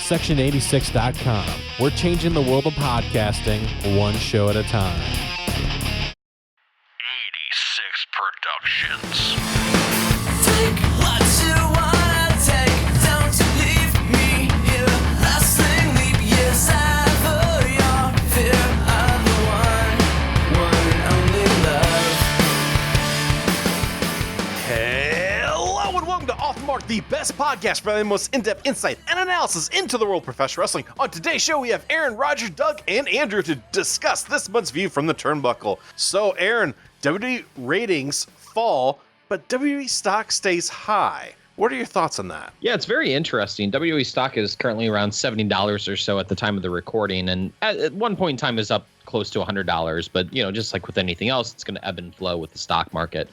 Section86.com. We're changing the world of podcasting one show at a time. 86 Productions. Take what you wanna take. Don't leave me here. Lasting leap years ever your fear of the one and only love. Hello and welcome to Off the Mark, the best podcast providing the most in-depth insight and analysis into the world of professional wrestling. On today's show, we have Aaron, Roger, Doug, and Andrew to discuss this month's view from the turnbuckle. So, Aaron, WWE ratings fall, but WWE stock stays high. What are your thoughts on that? Yeah, it's very interesting. WWE stock is currently around $70 or so at the time of the recording, and at one point in time is up close to $100. But, you know, just like with anything else, it's going to ebb and flow with the stock market.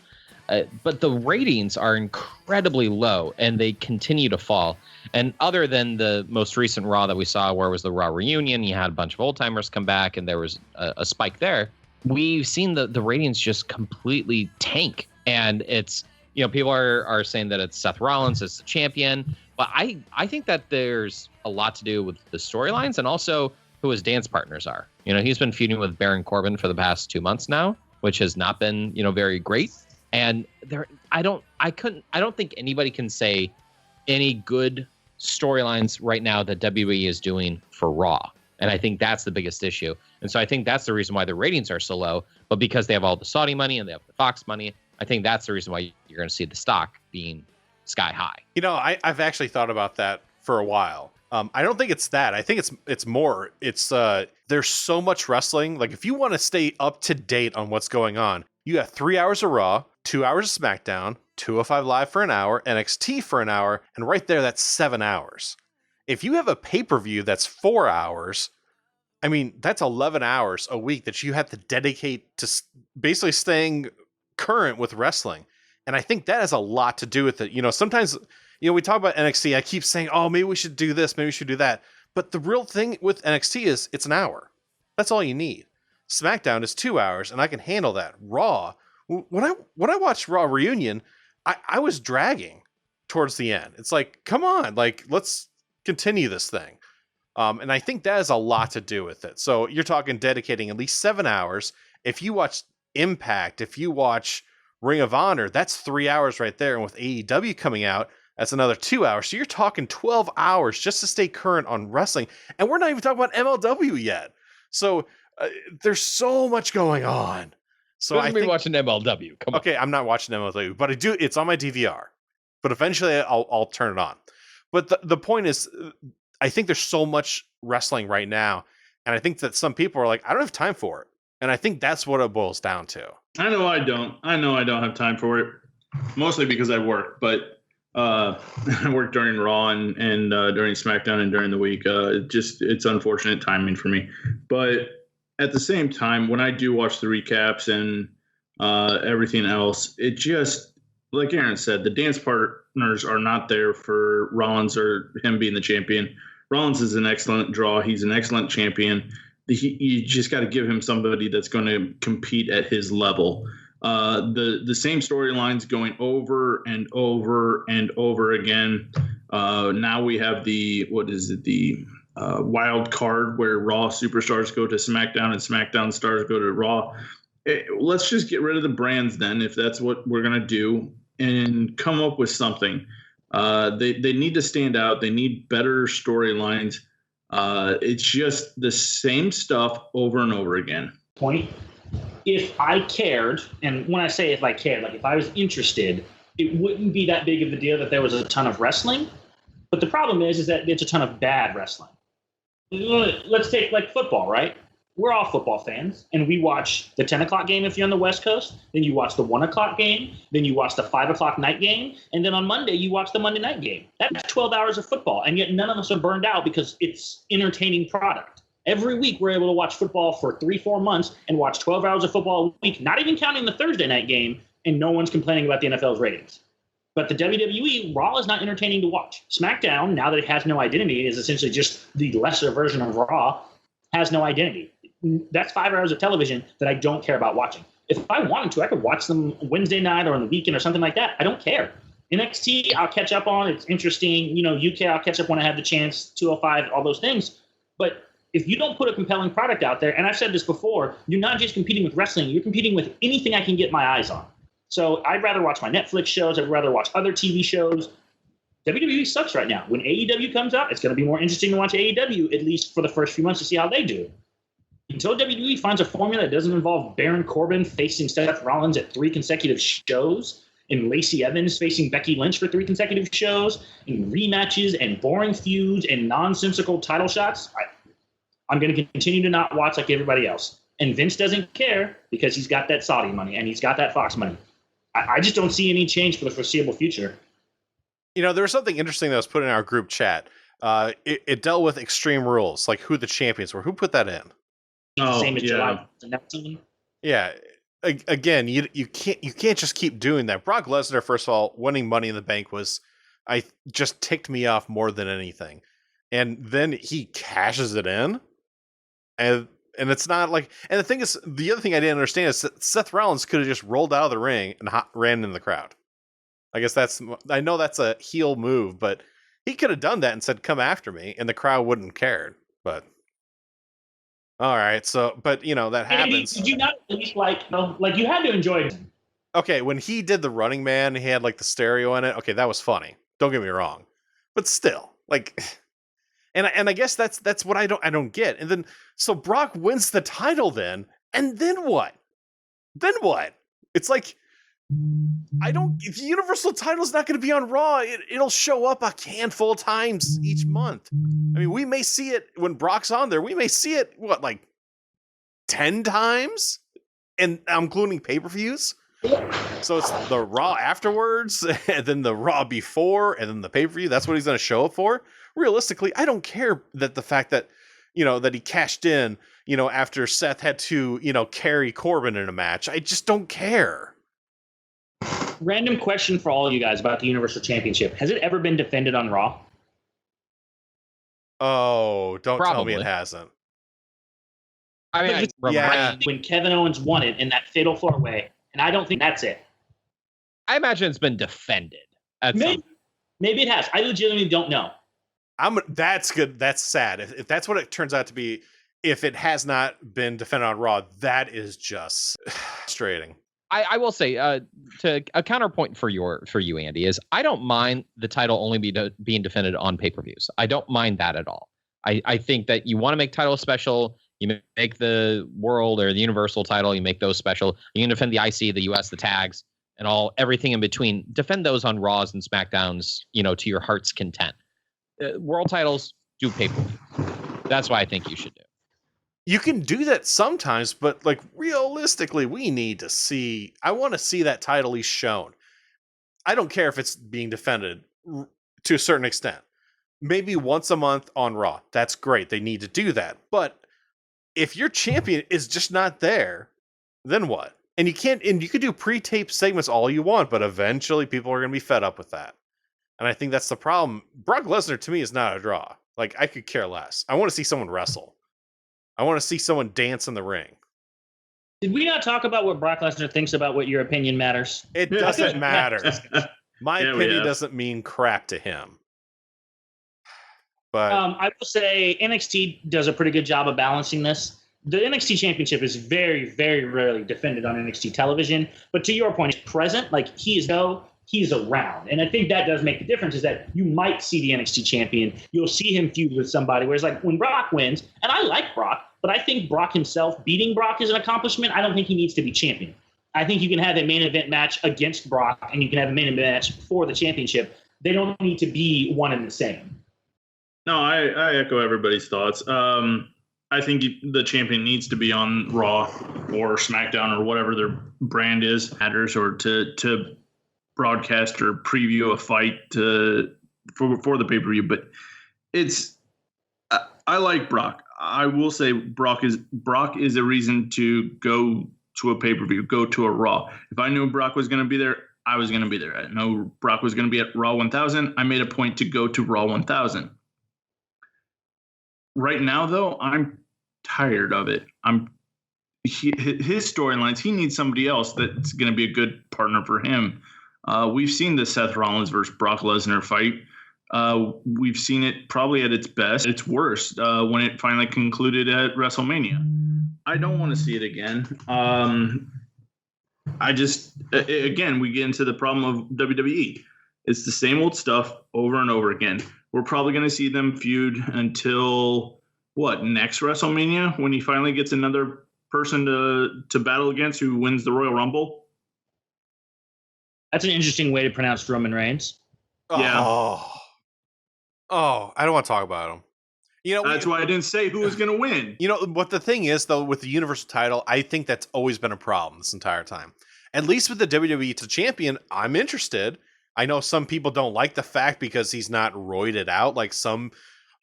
But the ratings are incredibly low, and they continue to fall. And other than the most recent Raw that we saw, where it was the Raw reunion, you had a bunch of old-timers come back, and there was a spike there. We've seen the ratings just completely tank. And it's, you know, people are saying that it's Seth Rollins as the champion. But I think that there's a lot to do with the storylines and also who his dance partners are. You know, he's been feuding with Baron Corbin for the past 2 months now, which has not been, you know, very great. And I don't think anybody can say any good storylines right now that WWE is doing for Raw. And I think that's the biggest issue. And so I think that's the reason why the ratings are so low. But because they have all the Saudi money and they have the Fox money, I think that's the reason why you're going to see the stock being sky high. You know, I've actually thought about that for a while. I don't think it's that. I think it's more. It's there's so much wrestling. Like, if you want to stay up to date on what's going on, you have 3 hours of Raw, 2 hours of SmackDown, 205 Live for an hour, NXT for an hour, and right there, that's 7 hours. If you have a pay-per-view that's 4 hours, I mean, that's 11 hours a week that you have to dedicate to basically staying current with wrestling. And I think that has a lot to do with it. You know, sometimes, you know, we talk about NXT, I keep saying, oh, maybe we should do this, maybe we should do that. But the real thing with NXT is it's an hour. That's all you need. SmackDown is 2 hours, and I can handle that. Raw, when I watched Raw Reunion, I was dragging towards the end. It's like, come on, like, let's continue this thing. And I think that has a lot to do with it. So you're talking dedicating at least 7 hours. If you watch Impact, if you watch Ring of Honor, that's 3 hours right there. And with AEW coming out, that's another 2 hours. So you're talking 12 hours just to stay current on wrestling. And we're not even talking about MLW yet. So there's so much going on. So I think watching MLW. Come on. Okay, I'm not watching MLW, but I do. It's on my DVR. But eventually, I'll turn it on. But the point is, I think there's so much wrestling right now, and I think that some people are like, I don't have time for it, and I think that's what it boils down to. I know I don't have time for it, mostly because I work. But I work during Raw and during SmackDown and during the week. It's unfortunate timing for me, but at the same time, when I do watch the recaps and everything else, it just, like Aaron said, the dance partners are not there for Rollins or him being the champion. Rollins is an excellent draw. He's an excellent champion. You just got to give him somebody that's going to compete at his level. The same storylines going over and over and over again. Now we have the wild card where Raw superstars go to SmackDown and SmackDown stars go to Raw. Let's just get rid of the brands then, if that's what we're going to do, and come up with something. They need to stand out. They need better storylines. It's just the same stuff over and over again. Point. If I cared, and when I say if I cared, like if I was interested, it wouldn't be that big of a deal that there was a ton of wrestling. But the problem is that it's a ton of bad wrestling. Let's take like football, right? We're all football fans, and we watch the 10 o'clock game if you're on the West Coast, then you watch the 1 o'clock game, then you watch the 5 o'clock night game, and then on Monday you watch the Monday night game. That's 12 hours of football, and yet none of us are burned out because it's entertaining product. Every week we're able to watch football for 3-4 months and watch 12 hours of football a week, not even counting the Thursday night game, and no one's complaining about the NFL's ratings. But the WWE, Raw is not entertaining to watch. SmackDown, now that it has no identity, is essentially just the lesser version of Raw, has no identity. That's 5 hours of television that I don't care about watching. If I wanted to, I could watch them Wednesday night or on the weekend or something like that. I don't care. NXT, I'll catch up on. It's interesting. UK, I'll catch up when I have the chance. 205, all those things. But if you don't put a compelling product out there, and I've said this before, you're not just competing with wrestling. You're competing with anything I can get my eyes on. So I'd rather watch my Netflix shows. I'd rather watch other TV shows. WWE sucks right now. When AEW comes out, it's going to be more interesting to watch AEW, at least for the first few months, to see how they do. Until WWE finds a formula that doesn't involve Baron Corbin facing Seth Rollins at 3 consecutive shows, and Lacey Evans facing Becky Lynch for 3 consecutive shows, and rematches and boring feuds and nonsensical title shots, I'm going to continue to not watch like everybody else. And Vince doesn't care because he's got that Saudi money and he's got that Fox money. I just don't see any change for the foreseeable future. There was something interesting that was put in our group chat. It dealt with Extreme Rules, like who the champions were. Who put that in? Same as yeah. July. Yeah. Again, you can't just keep doing that. Brock Lesnar, first of all, winning Money in the Bank just ticked me off more than anything. And then he cashes it in, and it's not like. And the thing is, the other thing I didn't understand is that Seth Rollins could have just rolled out of the ring and ran in the crowd. I guess I know that's a heel move, but he could have done that and said, "Come after me," and the crowd wouldn't have cared. But all right, so that happens. Did you not at least you had to enjoy it? Okay, when he did the Running Man, he had like the stereo in it. Okay, that was funny. Don't get me wrong, but still, and I guess that's what I don't get. And then so Brock wins the title, and then what? Then what? It's like the Universal title's not going to be on Raw. It'll show up a handful of times each month. I mean, we may see it when Brock's on there. We may see it, 10 times? And I'm including pay-per-views? So it's the Raw afterwards, and then the Raw before, and then the pay-per-view. That's what he's going to show up for? Realistically, I don't care that the fact that, that he cashed in, after Seth had to, carry Corbin in a match. I just don't care. Random question for all you guys about the Universal Championship. Has it ever been defended on Raw? Oh, don't tell me Probably. it hasn't. I mean, When Kevin Owens won it in that fatal 4-way, and I don't think that's it. I imagine it's been defended. Maybe it has. I legitimately don't know. That's good. That's sad. If that's what it turns out to be, if it has not been defended on Raw, that is just frustrating. I will say, to a counterpoint for you, Andy, is I don't mind the title only being defended on pay-per-views. I don't mind that at all. I think that you want to make titles special. You make the world or the Universal title. You make those special. You can defend the IC, the US, the tags, and everything in between. Defend those on Raws and SmackDowns, to your heart's content. World titles, do pay-per-view. That's what I think you should do. You can do that sometimes, but realistically, I want to see that title he's shown. I don't care if it's being defended to a certain extent. Maybe once a month on Raw. That's great. They need to do that. But if your champion is just not there, then what? And you could do pre-tape segments all you want, but eventually people are going to be fed up with that. And I think that's the problem. Brock Lesnar to me is not a draw. I could care less. I want to see someone wrestle. I want to see someone dance in the ring. Did we not talk about what Brock Lesnar thinks about what your opinion matters? It doesn't matter. My opinion doesn't mean crap to him. But I will say NXT does a pretty good job of balancing this. The NXT Championship is very, very rarely defended on NXT television. But to your point, it's present. He's around. And I think that does make the difference, is that you might see the NXT champion. You'll see him feud with somebody. Whereas when Brock wins, and I like Brock, but I think Brock himself, beating Brock is an accomplishment. I don't think he needs to be champion. I think you can have a main event match against Brock, and you can have a main event match for the championship. They don't need to be one and the same. No, I echo everybody's thoughts. I think the champion needs to be on Raw or SmackDown or whatever their brand is, matters, or to broadcast or preview a fight for the pay-per-view. But I like Brock. I will say Brock is a reason to go to a pay-per-view, go to a Raw. If I knew Brock was going to be there, I was going to be there. I know Brock was going to be at Raw 1000. I made a point to go to Raw 1000. Right now, though, I'm tired of it. His storylines, he needs somebody else that's going to be a good partner for him. We've seen the Seth Rollins versus Brock Lesnar fight. We've seen it probably at its best, its worst, when it finally concluded at WrestleMania. I don't want to see it again. Again, we get into the problem of WWE. It's the same old stuff over and over again. We're probably going to see them feud until next WrestleMania, when he finally gets another person to battle against who wins the Royal Rumble. That's an interesting way to pronounce Roman Reigns. Yeah. Oh, I don't want to talk about him. That's why I didn't say who was going to win. What the thing is, though, with the Universal title, I think that's always been a problem this entire time. At least with the WWE to champion, I'm interested. I know some people don't like the fact because he's not roided out like some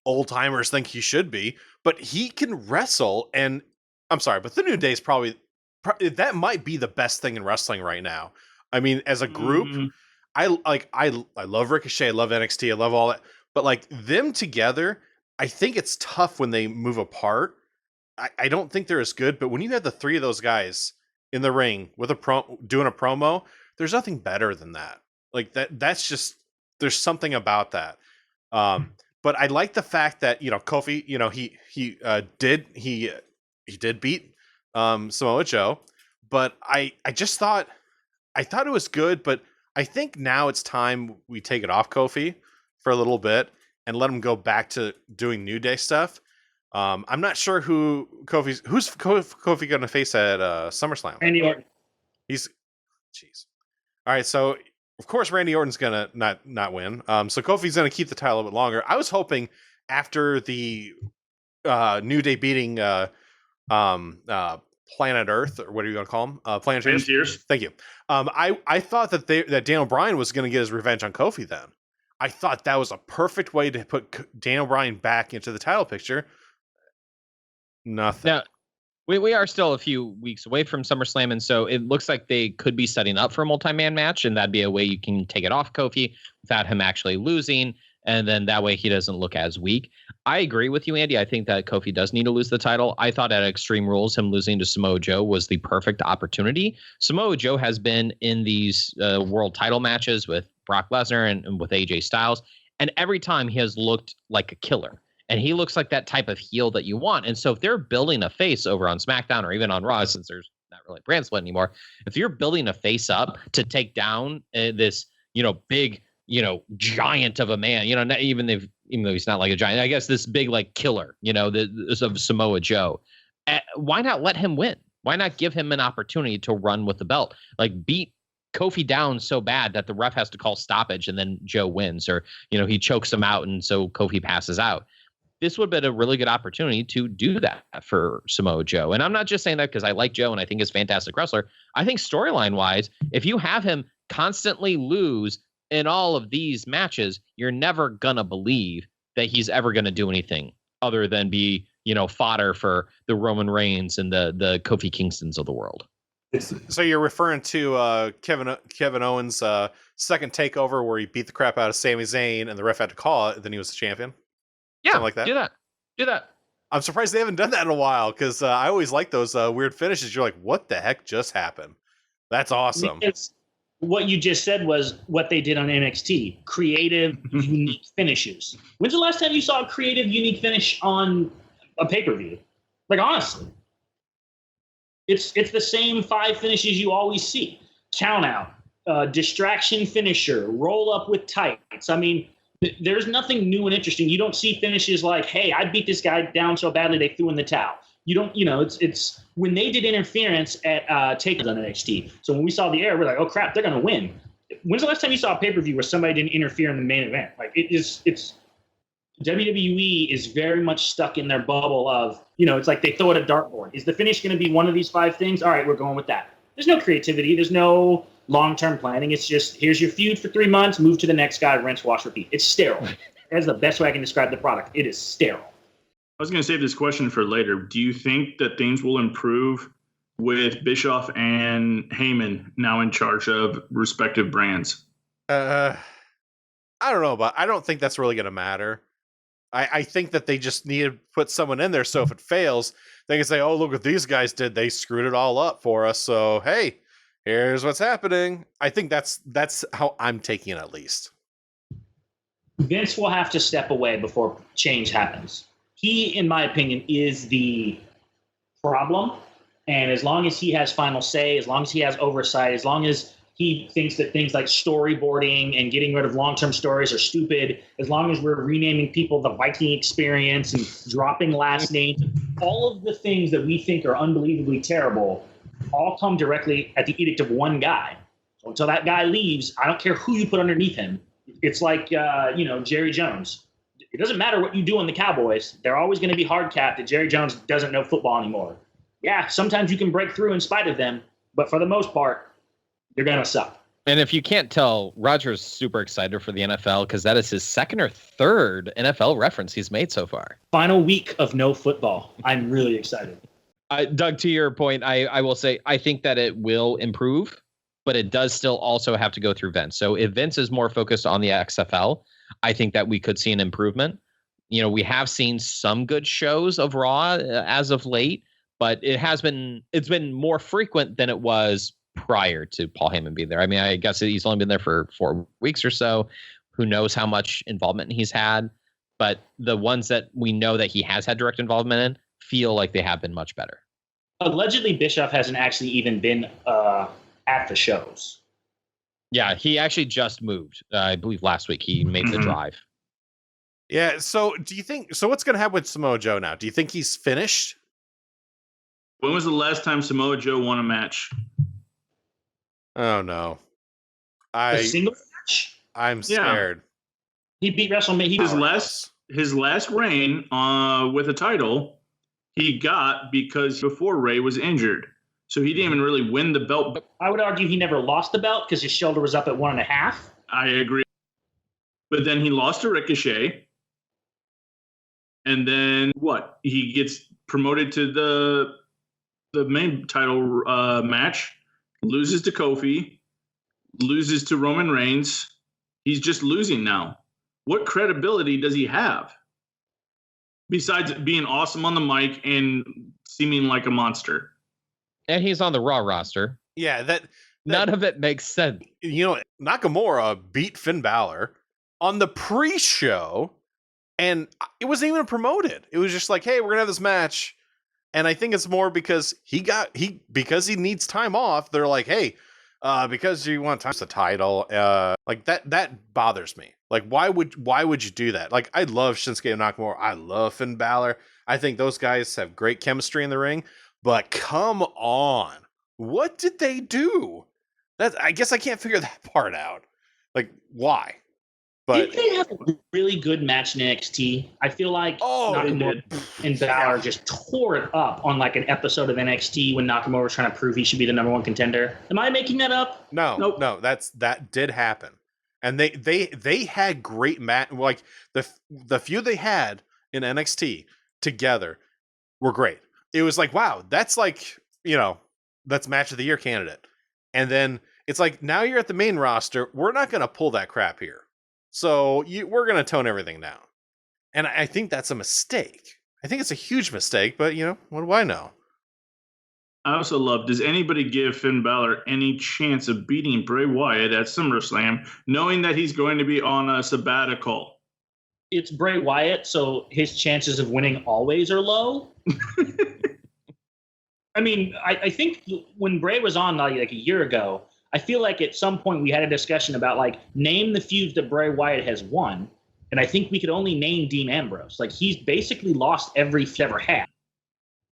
old timers think he should be, but he can wrestle. And I'm sorry, but the New Day is probably that might be the best thing in wrestling right now. I mean, as a group, I love Ricochet, I love NXT, I love all that, but like them together, I think it's tough when they move apart. I don't think they're as good, but when you have the three of those guys in the ring with doing a promo, there's nothing better than that. Like that's just, there's something about that. But I like the fact that, Kofi, he did beat Samoa Joe, but I thought it was good, but I think now it's time we take it off Kofi for a little bit and let him go back to doing New Day stuff. I'm not sure who's Kofi going to face at SummerSlam. Randy Orton. Jeez. All right, so of course Randy Orton's gonna not win. So Kofi's gonna keep the title a bit longer. I was hoping after the New Day beating Planet Earth, or what are you gonna call him? Planeteers. Thank you. I thought that Daniel Bryan was gonna get his revenge on Kofi. Then I thought that was a perfect way to put Daniel Bryan back into the title picture. Nothing. Now, we are still a few weeks away from SummerSlam, and so it looks like they could be setting up for a multi-man match, and that'd be a way you can take it off Kofi without him actually losing, and then that way he doesn't look as weak. I agree with you, Andy. I think that Kofi does need to lose the title. I thought at Extreme Rules, him losing to Samoa Joe was the perfect opportunity. Samoa Joe has been in these world title matches with Brock Lesnar and with AJ Styles, and every time he has looked like a killer. And he looks like that type of heel that you want. And so if they're building a face over on SmackDown or even on Raw, since there's not really a brand split anymore, if you're building a face up to take down this, big, giant of a man, even though he's not like a giant, I guess this big like killer, of Samoa Joe, why not let him win? Why not give him an opportunity to run with the belt? Like beat Kofi down so bad that the ref has to call stoppage and then Joe wins, or, he chokes him out and so Kofi passes out. This would have been a really good opportunity to do that for Samoa Joe. And I'm not just saying that because I like Joe and I think he's a fantastic wrestler. I think storyline wise, if you have him constantly lose in all of these matches, you're never going to believe that he's ever going to do anything other than be, fodder for the Roman Reigns and the Kofi Kingstons of the world. So you're referring to Kevin Owens' second takeover where he beat the crap out of Sami Zayn and the ref had to call it, and then he was the champion? Yeah, something like that. Do that. I'm surprised they haven't done that in a while because I always like those weird finishes. You're like, what the heck just happened? That's awesome. It's what you just said was what they did on NXT: creative, unique finishes. When's the last time you saw a creative, unique finish on a pay-per-view? Like honestly, it's the same 5 finishes you always see: count out, distraction finisher, roll up with tights. I mean, there's nothing new and interesting. You don't see finishes like, hey, I beat this guy down so badly they threw in the towel. You don't, it's when they did interference at Takeover on NXT. So when we saw the air, we're like, oh crap, they're going to win. When's the last time you saw a pay-per-view where somebody didn't interfere in the main event? Like it's WWE is very much stuck in their bubble of, it's like they throw it a dartboard. Is the finish going to be one of these 5 things? All right, we're going with that. There's no creativity. There's no long-term planning. It's just, here's your feud for 3 months, move to the next guy, rinse, wash, repeat. It's sterile. That's the best way I can describe the product. It is sterile. I was going to save this question for later. Do you think that things will improve with Bischoff and Heyman now in charge of respective brands? I don't know, but I don't think that's really going to matter. I think that they just need to put someone in there so if it fails, they can say, oh, look what these guys did. They screwed it all up for us. So, hey, here's what's happening. I think that's how I'm taking it, at least. Vince will have to step away before change happens. He, in my opinion, is the problem. And as long as he has final say, as long as he has oversight, as long as he thinks that things like storyboarding and getting rid of long-term stories are stupid, as long as we're renaming people the Viking Experience and dropping last names, all of the things that we think are unbelievably terrible all come directly at the edict of one guy. So until that guy leaves, I don't care who you put underneath him. It's like, Jerry Jones. It doesn't matter what you do on the Cowboys. They're always going to be hard capped that Jerry Jones doesn't know football anymore. Yeah, sometimes you can break through in spite of them, but for the most part, you're going to suck. And if you can't tell, Roger's super excited for the NFL because that is his second or third NFL reference he's made so far. Final week of no football. I'm really excited. Doug, to your point, I will say I think that it will improve, but it does still also have to go through Vince. So if Vince is more focused on the XFL, I think that we could see an improvement. We have seen some good shows of Raw as of late, but it's been more frequent than it was prior to Paul Heyman being there. I mean, I guess he's only been there for 4 weeks or so. Who knows how much involvement he's had? But the ones that we know that he has had direct involvement in feel like they have been much better. Allegedly, Bischoff hasn't actually even been at the shows. Yeah, he actually just moved. I believe last week he made the drive. Yeah, so do you think... So what's going to happen with Samoa Joe now? Do you think he's finished? When was the last time Samoa Joe won a match? Oh, no. A single match? I'm scared. He beat WrestleMania. His last reign with a title, he got because before Ray was injured. So he didn't even really win the belt. I would argue he never lost the belt because his shoulder was up at 1.5. I agree. But then he lost to Ricochet. And then what? He gets promoted to the main title match, loses to Kofi, loses to Roman Reigns. He's just losing now. What credibility does he have? Besides being awesome on the mic and seeming like a monster. And he's on the Raw roster. Yeah, that none of it makes sense. Nakamura beat Finn Balor on the pre-show, and it wasn't even promoted. It was just like, hey, we're gonna have this match. And I think it's more because because he needs time off. They're like, hey, because you want time to the title, like that bothers me. Like, why would you do that? Like, I love Shinsuke Nakamura. I love Finn Balor. I think those guys have great chemistry in the ring. But come on, what did they do? I guess I can't figure that part out. Like, why? But did they have a really good match in NXT? I feel like Nakamura and Balor just tore it up on like an episode of NXT when Nakamura was trying to prove he should be the number one contender. Am I making that up? No, Nope. No, that did happen, and they had great match. Like the few they had in NXT together were great. It was like, wow, that's like, that's match of the year candidate. And then it's like, now you're at the main roster. We're not going to pull that crap here. So we're going to tone everything down. And I think that's a mistake. I think it's a huge mistake, but what do I know? I also love, does anybody give Finn Balor any chance of beating Bray Wyatt at SummerSlam, knowing that he's going to be on a sabbatical? It's Bray Wyatt, so his chances of winning always are low. I mean, I think when Bray was on like a year ago, I feel like at some point we had a discussion about like name the feuds that Bray Wyatt has won, and I think we could only name Dean Ambrose. Like he's basically lost every feud ever had.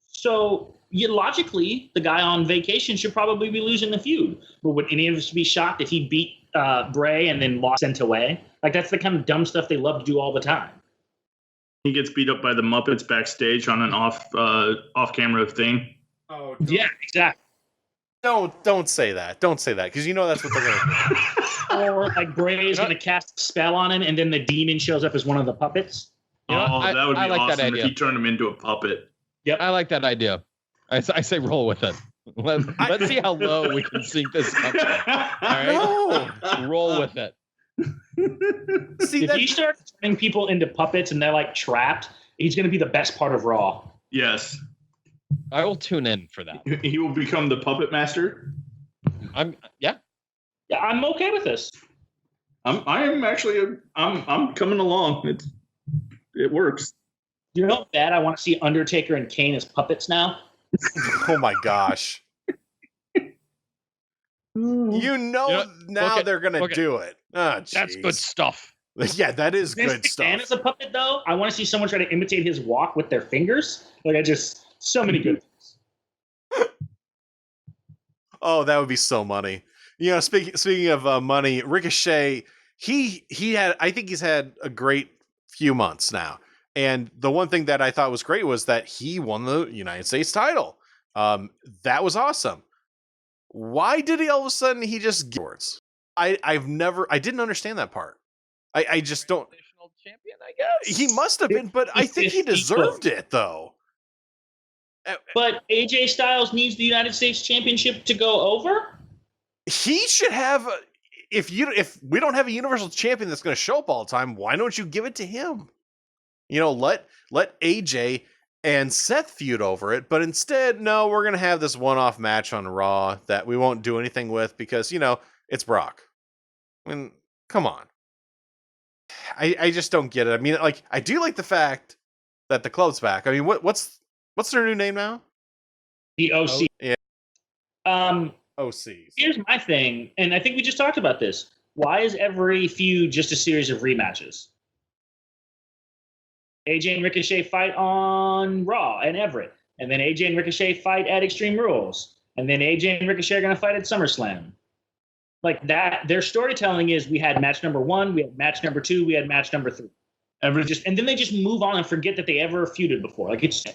So logically, the guy on vacation should probably be losing the feud. But would any of us be shocked if he beat Bray and then lost sent away? Like that's the kind of dumb stuff they love to do all the time. He gets beat up by the Muppets backstage on an off-camera thing. Oh, yeah, exactly. Don't say that. Don't say that because that's what they're going to do. Or like Bray is going to cast a spell on him, and then the demon shows up as one of the puppets. That would be like awesome that idea. if he turned him into a puppet. Yep, I like that idea. I say roll with it. Let's see how low we can sink this company. All right, roll with it. See, if he starts turning people into puppets and they're like trapped, he's going to be the best part of Raw. Yes. I will tune in for that. He will become the puppet master. I'm okay with this. I'm coming along. It works. You know how bad I want to see Undertaker and Kane as puppets now? Oh my gosh. Now look they're going to look at- do it. Oh, That's good jeez. stuff. Yeah, that is Vince good McMahon stuff. as a puppet, though, I want to see someone try to imitate his walk with their fingers. So many good things. Oh, that would be so money. Speaking of money, Ricochet, I think he's had a great few months now. And the one thing that I thought was great was that he won the United States title. That was awesome. Why did he all of a sudden he just get awards? I didn't understand that part. I just don't. Traditional champion, I guess. He must have been, but I think he deserved it though. But AJ Styles needs the United States Championship to go over? He should have. If we don't have a Universal Champion that's going to show up all the time, why don't you give it to him? Let AJ and Seth feud over it, but instead, no, we're going to have this one-off match on Raw that we won't do anything with because, it's Brock. I mean, come on. I just don't get it. I mean, I do like the fact that the club's back. I mean, what's their new name now? The OC. Yeah. OCs. Here's my thing, and I think we just talked about this. Why is every feud just a series of rematches? AJ and Ricochet fight on Raw and Everett, and then AJ and Ricochet fight at Extreme Rules, and then AJ and Ricochet are going to fight at SummerSlam. Like that, their storytelling is we had match number 1, we had match number 2, we had match number 3. And then they just move on and forget that they ever feuded before. Like it's,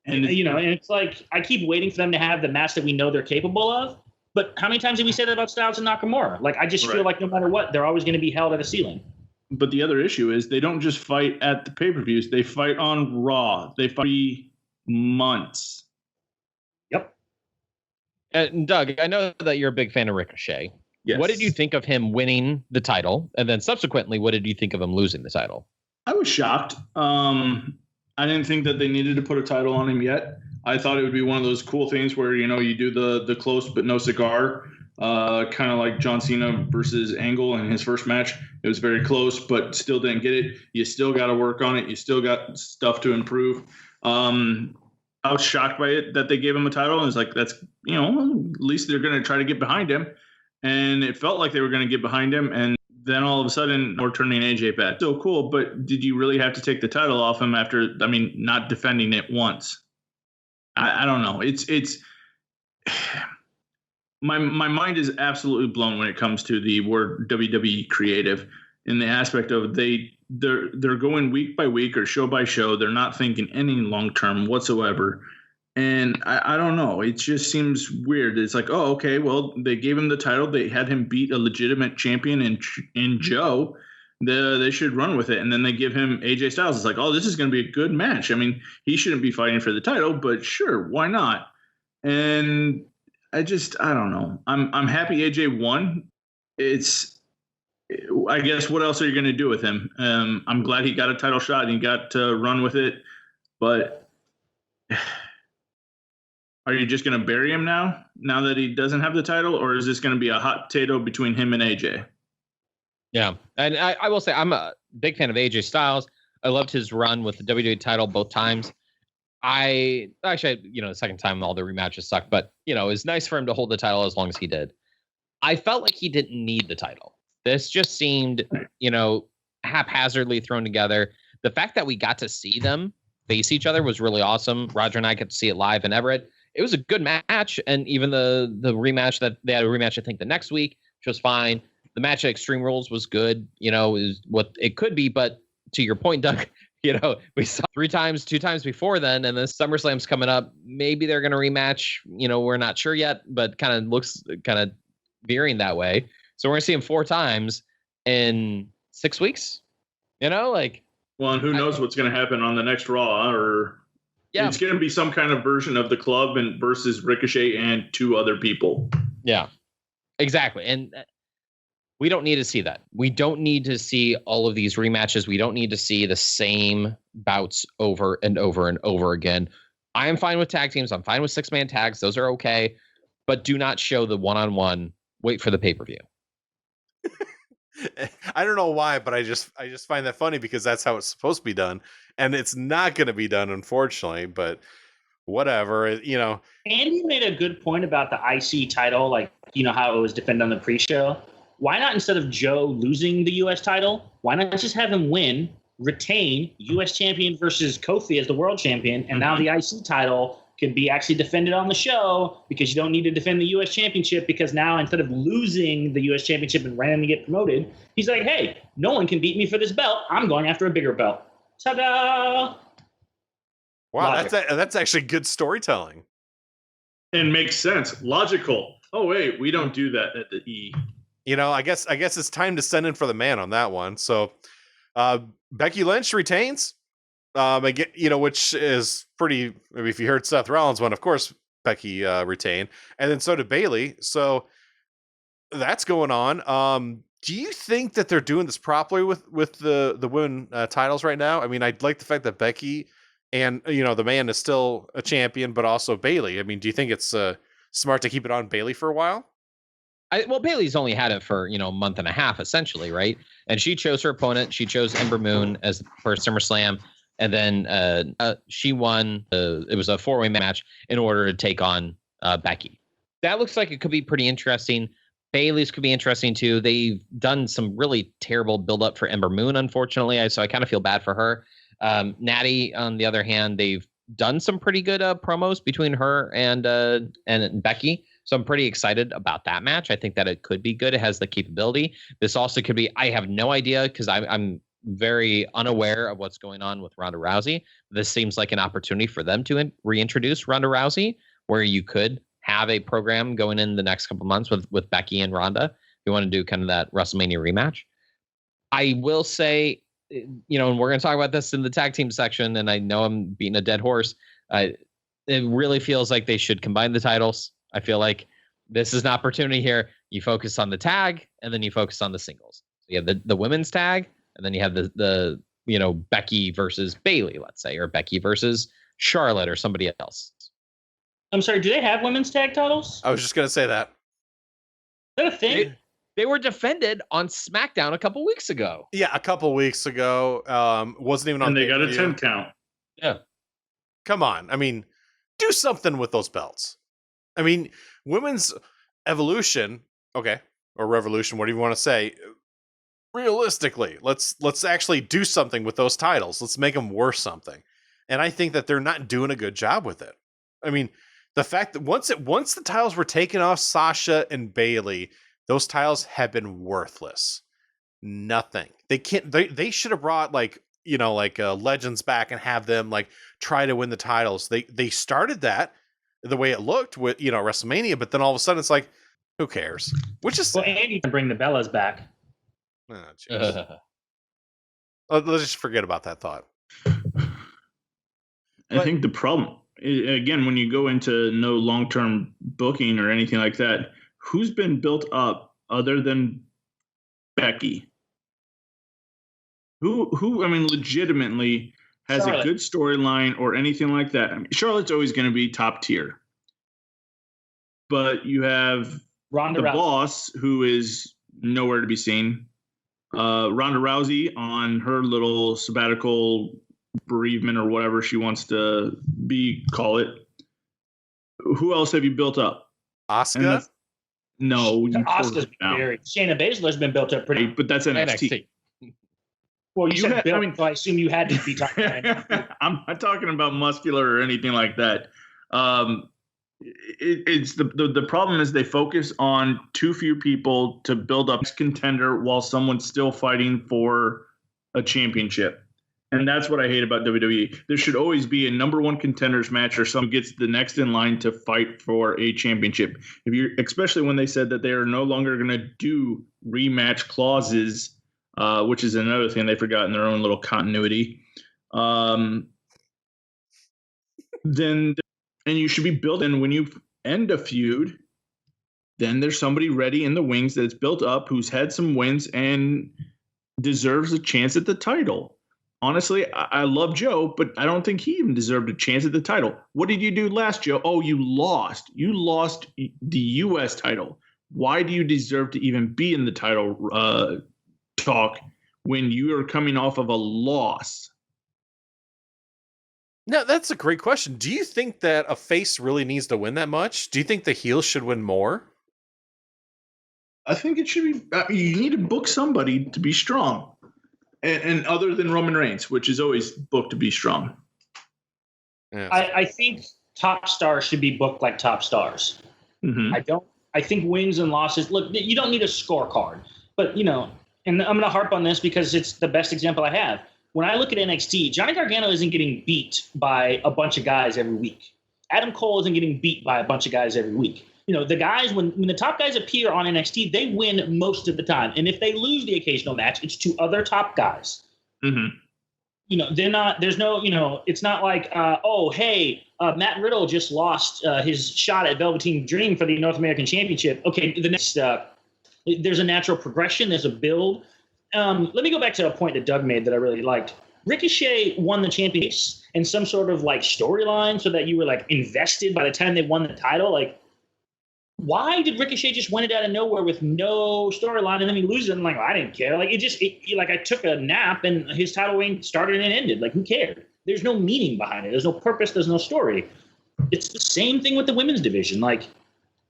and it's like I keep waiting for them to have the match that we know they're capable of. But how many times did we say that about Styles and Nakamura? Like I just feel like no matter what, they're always going to be held at a ceiling. But the other issue is they don't just fight at the pay-per-views. They fight on Raw. They fight 3 months. Yep. And Doug, I know that you're a big fan of Ricochet. Yes. What did you think of him winning the title? And then subsequently, what did you think of him losing the title? I was shocked. I didn't think that they needed to put a title on him yet. I thought it would be one of those cool things where, you do the close but no cigar, kind of like John Cena versus Angle in his first match. It was very close, but still didn't get it. You still got to work on it. You still got stuff to improve. I was shocked by it that they gave him a title. And it's like, that's, at least they're going to try to get behind him. And it felt like they were going to get behind him. And then all of a sudden, we're turning AJ back. So cool, but did you really have to take the title off him after, not defending it once? I don't know. It's my mind is absolutely blown when it comes to the word WWE creative in the aspect of they're going week by week or show by show. They're not thinking any long term whatsoever. And I don't know. It just seems weird. It's like, oh, okay, well, they gave him the title. They had him beat a legitimate champion in Joe. They should run with it. And then they give him AJ Styles. It's like, oh, this is going to be a good match. I mean, he shouldn't be fighting for the title, but sure, why not? And I don't know. I'm happy AJ won. I guess what else are you going to do with him? I'm glad he got a title shot and he got to run with it. But are you just going to bury him now that he doesn't have the title? Or is this going to be a hot potato between him and AJ? Yeah. And I will say I'm a big fan of AJ Styles. I loved his run with the WWE title both times. The second time all the rematches sucked, but it's nice for him to hold the title as long as he did. I felt like he didn't need the title. This just seemed, haphazardly thrown together. The fact that we got to see them face each other was really awesome. Roger and I got to see it live in Everett. It was a good match, and even the rematch that they had a rematch, I think, the next week, which was fine. The match at Extreme Rules was good, is what it could be. But to your point, Doug, we saw 2 times before then, and the SummerSlam's coming up. Maybe they're going to rematch. We're not sure yet, but kind of looks kind of veering that way. So we're going to see him 4 times in 6 weeks. Well, and who knows what's going to happen on the next Raw, or it's going to be some kind of version of the club and versus Ricochet and 2 other people. Yeah, exactly. And we don't need to see that. We don't need to see all of these rematches. We don't need to see the same bouts over and over and over again. I am fine with tag teams. I'm fine with 6-man tags. Those are okay. but do not show the one-on-one. Wait for the pay-per-view. I don't know why, but I just find that funny because that's how it's supposed to be done, and it's not going to be done, unfortunately. But whatever, Andy made a good point about the IC title, like how it was defended on the pre-show. Why not, instead of Joe losing the U.S. title, why not just have him win, retain U.S. champion versus Kofi as the world champion, and now the IC title can be actually defended on the show because you don't need to defend the U.S. championship, because now instead of losing the U.S. championship and randomly get promoted, he's like, hey, no one can beat me for this belt. I'm going after a bigger belt. Ta-da! Wow, that's actually good storytelling. And makes sense. Logical. Oh, wait, we don't do that at the E. I guess it's time to send in for the man on that one. So Becky Lynch retains. Again, which is pretty. Maybe if you heard Seth Rollins one, of course Becky retained, and then so did Bayley. So that's going on. Do you think that they're doing this properly with the women titles right now? I mean, I like the fact that Becky and the man is still a champion, but also Bayley. I mean, do you think it's smart to keep it on Bayley for a while? Well, Bayley's only had it for a month and a half, essentially, right? And she chose her opponent. She chose Ember Moon as for SummerSlam. And then she won. It was a 4-way match in order to take on Becky. That looks like it could be pretty interesting. Bayley's could be interesting too. They've done some really terrible build-up for Ember Moon, unfortunately. So I kind of feel bad for her. Natty, on the other hand, they've done some pretty good promos between her and Becky. So I'm pretty excited about that match. I think that it could be good. It has the capability. This also could be. I have no idea because I'm very unaware of what's going on with Ronda Rousey. This seems like an opportunity for them to reintroduce Ronda Rousey, where you could have a program going in the next couple months with Becky and Ronda. If you want to do kind of that WrestleMania rematch. I will say, and we're going to talk about this in the tag team section, and I know I'm beating a dead horse. It really feels like they should combine the titles. I feel like this is an opportunity here. You focus on the tag, and then you focus on the singles. So you have the women's tag, and then you have the Becky versus Bayley, let's say, or Becky versus Charlotte or somebody else. I'm sorry, do they have women's tag titles? I was just going to say that. Is that a thing? They were defended on SmackDown a couple weeks ago. Yeah, a couple weeks ago. Wasn't even on. And they got a 10 count. Yeah. Come on. I mean, do something with those belts. I mean, women's evolution, okay, or revolution, whatever you want to say. Realistically, let's actually do something with those titles. Let's make them worth something. And I think that they're not doing a good job with it. I mean, the fact that once the titles were taken off Sasha and Bayley, those titles have been worthless. Nothing. They should have brought Legends back and have them try to win the titles. They started that the way it looked with WrestleMania, but then all of a sudden it's like, who cares? Which is Andy can bring the Bellas back. Oh, let's just forget about that thought. I think the problem, again, when you go into no long-term booking or anything like that, who's been built up other than Becky? Who I mean, legitimately has Charlotte. a good storyline or anything like that? I mean, Charlotte's always going to be top tier. But you have Ronda the Rousey. boss, who is nowhere to be seen. Ronda Rousey on her little sabbatical bereavement or whatever she wants to call it. Who else have you built up? Asuka? No, you Asuka's buried. Shayna Baszler's been built up pretty. but that's NXT. Well, you said built, I mean, so I assume you had to be talking about I'm not talking about muscular or anything like that. It's the problem is they focus on too few people to build up contender while someone's still fighting for a championship. And that's what I hate about WWE. There should always be a number one contenders match or someone gets the next in line to fight for a championship. Especially when they said that they are no longer going to do rematch clauses, which is another thing they forgot in their own little continuity. And you should be building when you end a feud, then there's somebody ready in the wings that's built up, who's had some wins and deserves a chance at the title. honestly, I love Joe, but I don't think he even deserved a chance at the title. What did you do last, Joe? Oh, you lost. You lost the U.S. title. Why do you deserve to even be in the title talk when you are coming off of a loss? No, that's a great question. Do you think that a face really needs to win that much? Do you think the heel should win more? I think it should be. You need to book somebody to be strong, and other than Roman Reigns, which is always booked to be strong. Yeah. I think top stars should be booked like top stars. Mm-hmm. I think wins and losses. Look, you don't need a scorecard, but and I'm going to harp on this because it's the best example I have. When I look at NXT, Johnny Gargano isn't getting beat by a bunch of guys every week. Adam Cole isn't getting beat by a bunch of guys every week. The guys, when the top guys appear on NXT, they win most of the time. And if they lose the occasional match, it's to other top guys. Mm-hmm. They're not, there's no, it's not like, Matt Riddle just lost his shot at Velveteen Dream for the North American Championship. Okay, the next, there's a natural progression, there's a build. Let me go back to a point that Doug made that I really liked. Ricochet won the championship in some sort of like storyline so that you were like invested by the time they won the title. Like, why did Ricochet just win it out of nowhere with no storyline and then he loses it? And like, I didn't care. Like, like I took a nap and his title reign started and ended. Like, who cared? There's no meaning behind it. There's no purpose. There's no story. It's the same thing with the women's division. Like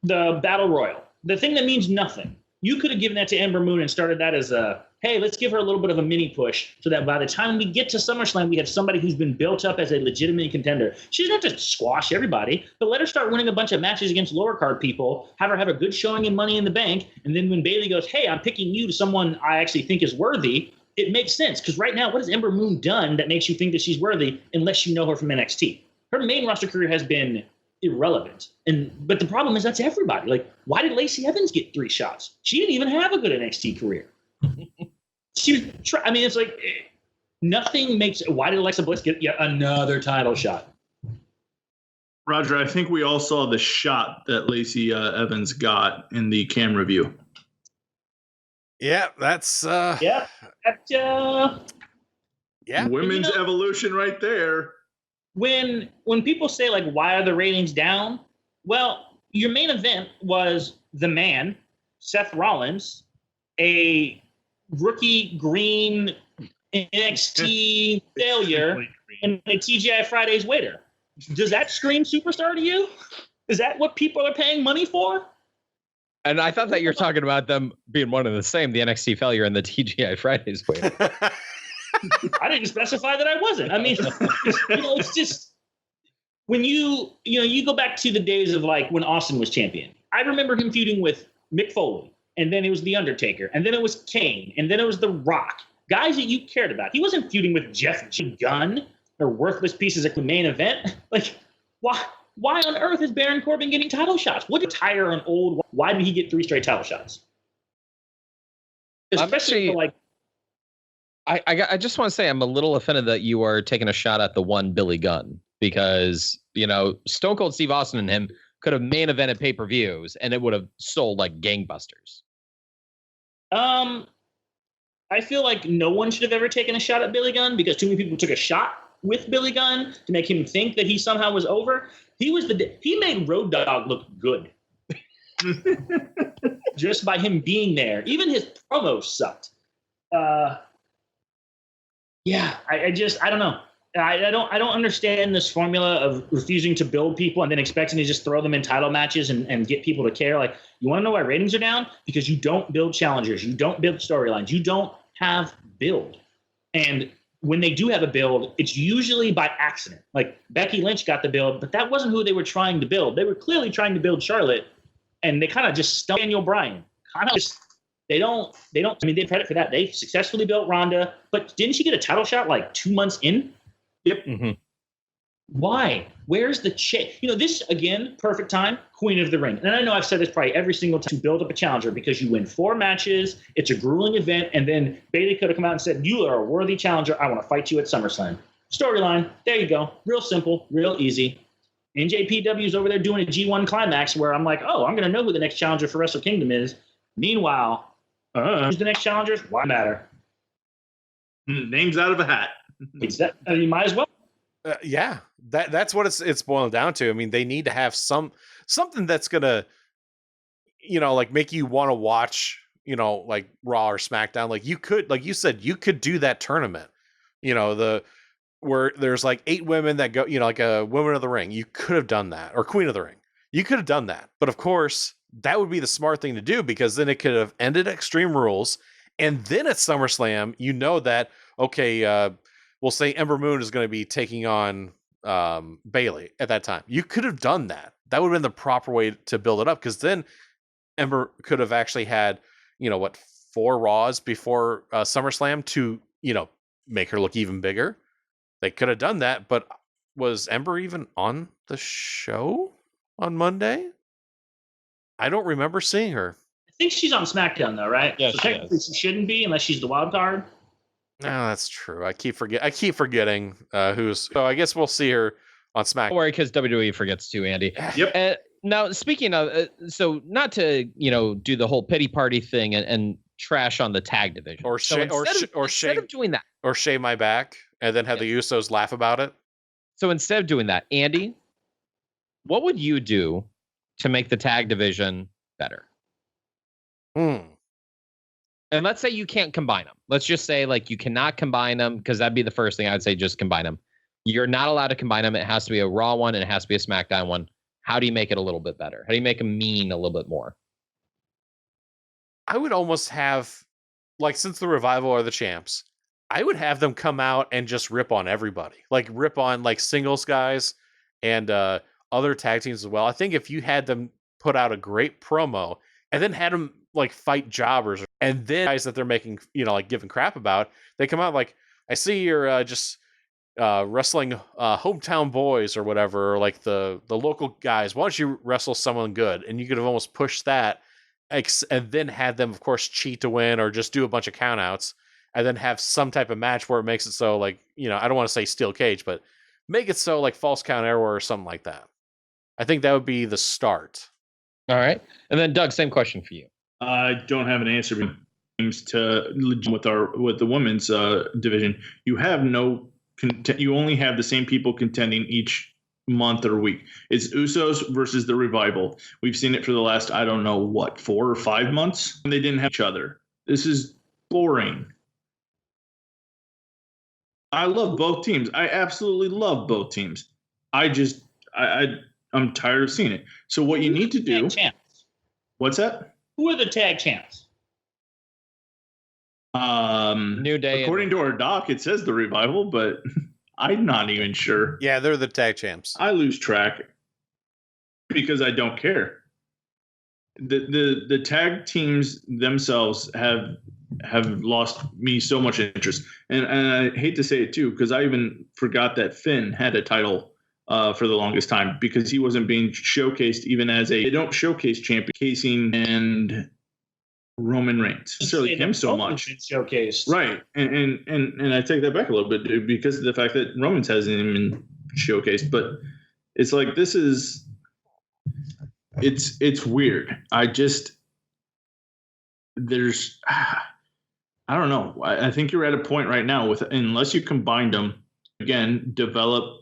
the Battle Royal, the thing that means nothing. You could have given that to Ember Moon and started that as hey, let's give her a little bit of a mini push so that by the time we get to SummerSlam, we have somebody who's been built up as a legitimate contender. She doesn't have to squash everybody, but let her start winning a bunch of matches against lower card people, have her have a good showing in Money in the Bank, and then when Bayley goes, hey, I'm picking you to someone I actually think is worthy, it makes sense. Because right now, what has Ember Moon done that makes you think that she's worthy unless you know her from NXT? Her main roster career has been irrelevant. But the problem is that's everybody. Like, why did Lacey Evans get 3 shots? She didn't even have a good NXT career. It's like nothing makes. Why did Alexa Bliss get yet another title shot? Roger, I think we all saw the shot that Lacey Evans got in the camera view. Yeah, that's yeah. Women's evolution right there. When people say like, why are the ratings down? Well, your main event was the man, Seth Rollins, a rookie green NXT failure, and a TGI Fridays waiter. Does that scream superstar to you? Is that what people are paying money for? And I thought that you're talking about them being one and the same, the NXT failure and the TGI Fridays waiter. I didn't specify that I wasn't. I mean, it's just when you go back to the days of like when Austin was champion. I remember him feuding with Mick Foley. And then it was The Undertaker. And then it was Kane. And then it was The Rock. Guys that you cared about. He wasn't feuding with Jeff Gunn or worthless pieces at the main event. Like, why on earth is Baron Corbin getting title shots? What did tire an old? Why did he get 3 straight title shots? Especially for like. I just want to say I'm a little offended that you are taking a shot at the one Billy Gunn because, Stone Cold Steve Austin and him could have main evented pay-per-views and it would have sold like gangbusters. I feel like no one should have ever taken a shot at Billy Gunn because too many people took a shot with Billy Gunn to make him think that he somehow was over. He made Road Dogg look good. Just by him being there. Even his promos sucked. I don't know. I don't understand this formula of refusing to build people and then expecting to just throw them in title matches and get people to care. Like, you want to know why ratings are down? Because you don't build challengers. You don't build storylines. You don't have build. And when they do have a build, it's usually by accident. Like, Becky Lynch got the build, but that wasn't who they were trying to build. They were clearly trying to build Charlotte, and they kind of just stumped Daniel Bryan. They don't, they have credit for that. They successfully built Ronda, but didn't she get a title shot like 2 months in? Yep. Mm-hmm. Why? Where's the chick? This, again, perfect time, Queen of the Ring. And I know I've said this probably every single time, to build up a challenger because you win 4 matches, it's a grueling event, and then Bayley could have come out and said, you are a worthy challenger, I want to fight you at SummerSlam. Storyline, there you go. Real simple, real easy. NJPW's over there doing a G1 climax where I'm like, oh, I'm going to know who the next challenger for Wrestle Kingdom is. Meanwhile, who's the next challenger? Why matter? Names out of a hat. You might as well. Yeah, that's what it's boiling down to. I mean, they need to have something that's gonna, like make you want to watch, like Raw or SmackDown. Like you could, like you said, you could do that tournament. Where there's like 8 women that go, like a Women of the Ring. You could have done that, or Queen of the Ring. You could have done that, but of course, that would be the smart thing to do because then it could have ended Extreme Rules, and then at SummerSlam, that okay. We'll say Ember Moon is going to be taking on Bailey at that time. You could have done that. That would have been the proper way to build it up because then Ember could have actually had, 4 Raws before SummerSlam to, make her look even bigger. They could have done that, but was Ember even on the show on Monday? I don't remember seeing her. I think she's on SmackDown though, right? Yeah, so technically she shouldn't be unless she's the wild card. No, that's true. I keep forgetting who's. So I guess we'll see her on SmackDown. Don't worry, because WWE forgets too, Andy. Yep. Now, speaking of, so not to do the whole pity party thing and trash on the tag division, instead of doing that, or shave my back and then have the Usos laugh about it. So instead of doing that, Andy, what would you do to make the tag division better? And let's say you can't combine them. Let's just say like you cannot combine them because that'd be the first thing I would say. Just combine them. You're not allowed to combine them. It has to be a Raw one and it has to be a SmackDown one. How do you make it a little bit better? How do you make them mean a little bit more? I would almost have, like, since the Revival are the champs, I would have them come out and just rip on everybody. Like rip on like singles guys and other tag teams as well. I think if you had them put out a great promo and then had them like fight jobbers and then guys that they're making, like giving crap about, they come out like, I see you're just wrestling hometown boys or whatever, or like the local guys. Why don't you wrestle someone good? And you could have almost pushed that and then had them, of course, cheat to win or just do a bunch of countouts and then have some type of match where it makes it so like, I don't want to say steel cage, but make it so like false count error or something like that. I think that would be the start. All right. And then Doug, same question for you. I don't have an answer with the women's division. You have you only have the same people contending each month or week. It's Usos versus the Revival. We've seen it for the last, I don't know what, 4 or 5 months, and they didn't have each other. This is boring. I love both teams. I absolutely love both teams. I'm tired of seeing it. So what you need to do. What's that? Who are the tag champs? New Day. According to our doc, it says the Revival, but I'm not even sure. Yeah, they're the tag champs. I lose track because I don't care. The tag teams themselves have lost me so much interest, and I hate to say it too, because I even forgot that Finn had a title for the longest time because he wasn't being showcased even as they don't showcase champion, casing and Roman Reigns. Necessarily him so much showcased, right? And I take that back a little bit because of the fact that Roman's hasn't even been showcased. But it's like it's weird. I don't know. I think you're at a point right now with unless you combine them again, develop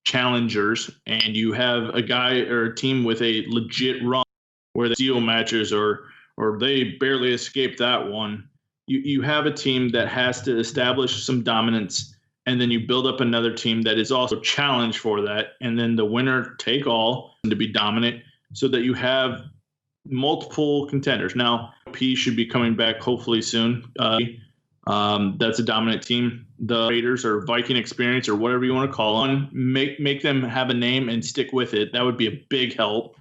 challengers, and you have a guy or a team with a legit run where the steel matches or they barely escape that one. You have a team that has to establish some dominance, and then you build up another team that is also challenged for that, and then the winner take all to be dominant so that you have multiple contenders. Now, P should be coming back hopefully soon. That's a dominant team. The Raiders or Viking Experience or whatever you want to call on, make them have a name and stick with it. That would be a big help.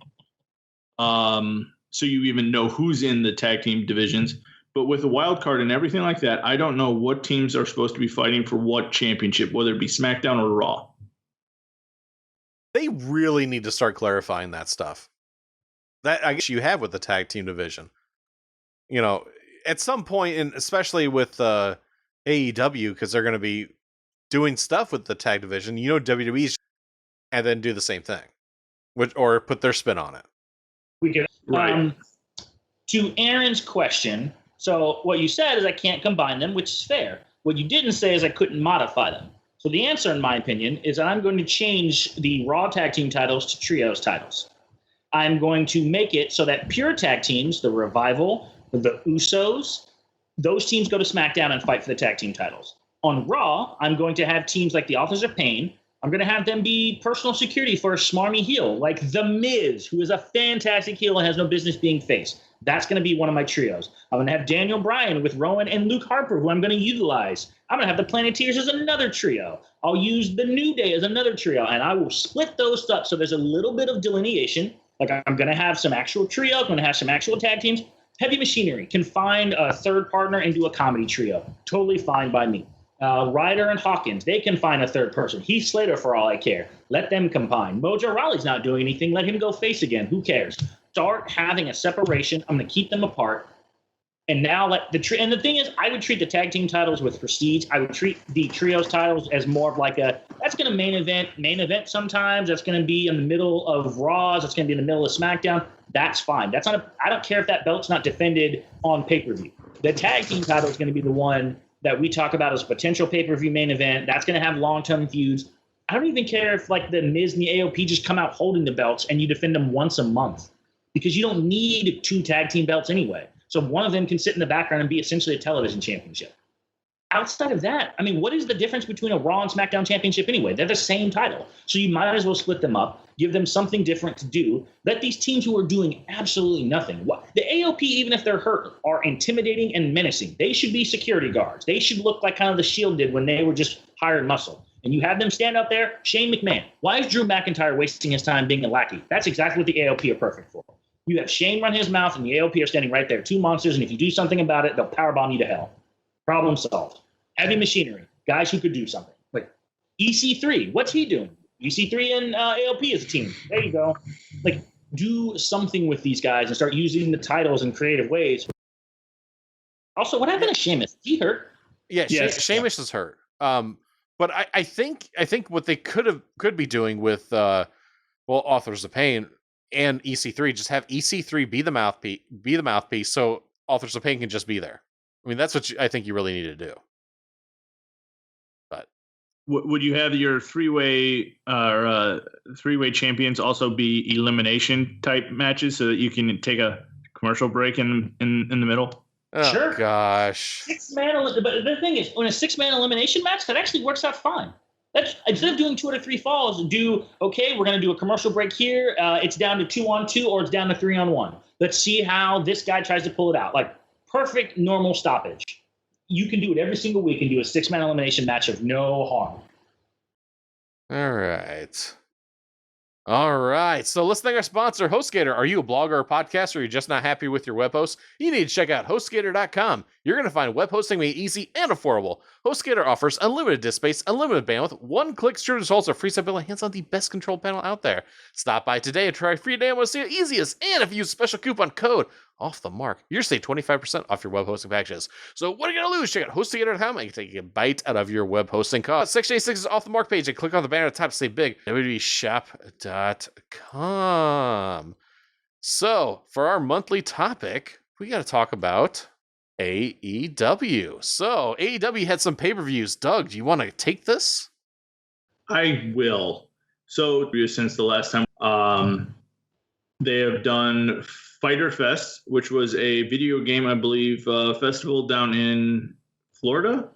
So you even know who's in the tag team divisions. But with a wild card and everything like that, I don't know what teams are supposed to be fighting for what championship, whether it be SmackDown or Raw. They really need to start clarifying that stuff. That I guess you have with the tag team division. At some point, and especially with AEW, because they're going to be doing stuff with the tag division, WWE's and then do the same thing, or put their spin on it. We could. Right. To Aaron's question, so what you said is I can't combine them, which is fair. What you didn't say is I couldn't modify them. So the answer, in my opinion, is that I'm going to change the Raw tag team titles to trios titles. I'm going to make it so that pure tag teams, the Revival, the Usos, those teams go to SmackDown and fight for the tag team titles. On Raw, I'm going to have teams like the Authors of Pain. I'm going to have them be personal security for a smarmy heel like The Miz, who is a fantastic heel and has no business being face. That's going to be one of my trios. I'm going to have Daniel Bryan with Rowan and Luke Harper, who I'm going to utilize. I'm going to have the Planeteers as another trio. I'll use the New Day as another trio, and I will split those up so there's a little bit of delineation. Like I'm going to have some actual trios. I'm going to have some actual tag teams. Heavy Machinery can find a third partner and do a comedy trio. Totally fine by me. Ryder and Hawkins, they can find a third person. Heath Slater, for all I care. Let them combine. Mojo Rawley's not doing anything. Let him go face again. Who cares? Start having a separation. I'm going to keep them apart. And now let and the thing is, I would treat the tag team titles with prestige. I would treat the trios titles as more of like that's going to main event sometimes. That's going to be in the middle of Raws. That's going to be in the middle of SmackDown. That's fine. I don't care if that belt's not defended on pay-per-view. The tag team title is going to be the one that we talk about as a potential pay-per-view main event. That's going to have long-term feuds. I don't even care if like the Miz and the AOP just come out holding the belts and you defend them once a month, because you don't need 2 tag team belts anyway. So one of them can sit in the background and be essentially a television championship. Outside of that, I mean, what is the difference between a Raw and SmackDown championship anyway? They're the same title. So you might as well split them up, give them something different to do. Let these teams who are doing absolutely nothing. The AOP, even if they're hurt, are intimidating and menacing. They should be security guards. They should look like kind of the Shield did when they were just hired muscle. And you have them stand up there. Shane McMahon. Why is Drew McIntyre wasting his time being a lackey? That's exactly what the AOP are perfect for. You have Shane run his mouth, and the AOP are standing right there. 2 monsters, and if you do something about it, they'll powerbomb you to hell. Problem solved. Heavy Machinery. Guys who could do something. Like EC3. What's he doing? EC3 and AOP as a team. There you go. Like, do something with these guys and start using the titles in creative ways. Also, what happened to Sheamus? He hurt? Yeah, yes. Sheamus is hurt. But I think what they could be doing with Authors of Pain and EC3, just have EC3 be the mouthpiece, so Authors of Pain can just be there. I mean, that's what I think you really need to do. But would you have your three-way champions also be elimination type matches so that you can take a commercial break in the middle? Oh, sure. Gosh. 6-man, but the thing is, when a 6-man elimination match, that actually works out fine. That's, instead of doing 2 out of 3 falls, we're going to do a commercial break here. It's down to 2-on-2 or it's down to 3-on-1. Let's see how this guy tries to pull it out. Like, perfect normal stoppage. You can do it every single week and do a 6-man elimination match of no harm. All right. So let's thank our sponsor, HostGator. Are you a blogger or podcaster, or you're just not happy with your web host? You need to check out HostGator.com. You're going to find web hosting made easy and affordable. HostGator offers unlimited disk space, unlimited bandwidth, one-click stream results, a free stability, hands on the best control panel out there. Stop by today and try free demo to see the easiest. And if you use special coupon code off the mark, you're save 25% off your web hosting packages. So what are you going to lose? Check out HostGator.com and you can take a bite out of your web hosting cost. Section 86 is off the mark page and click on the banner at the top to say big. WWEshop.com. So for our monthly topic, we got to talk about AEW. So AEW had some pay-per-views. Doug, do you want to take this? I will. So since the last time, they have done Fighter Fest, which was a video game, I believe, festival down in Florida.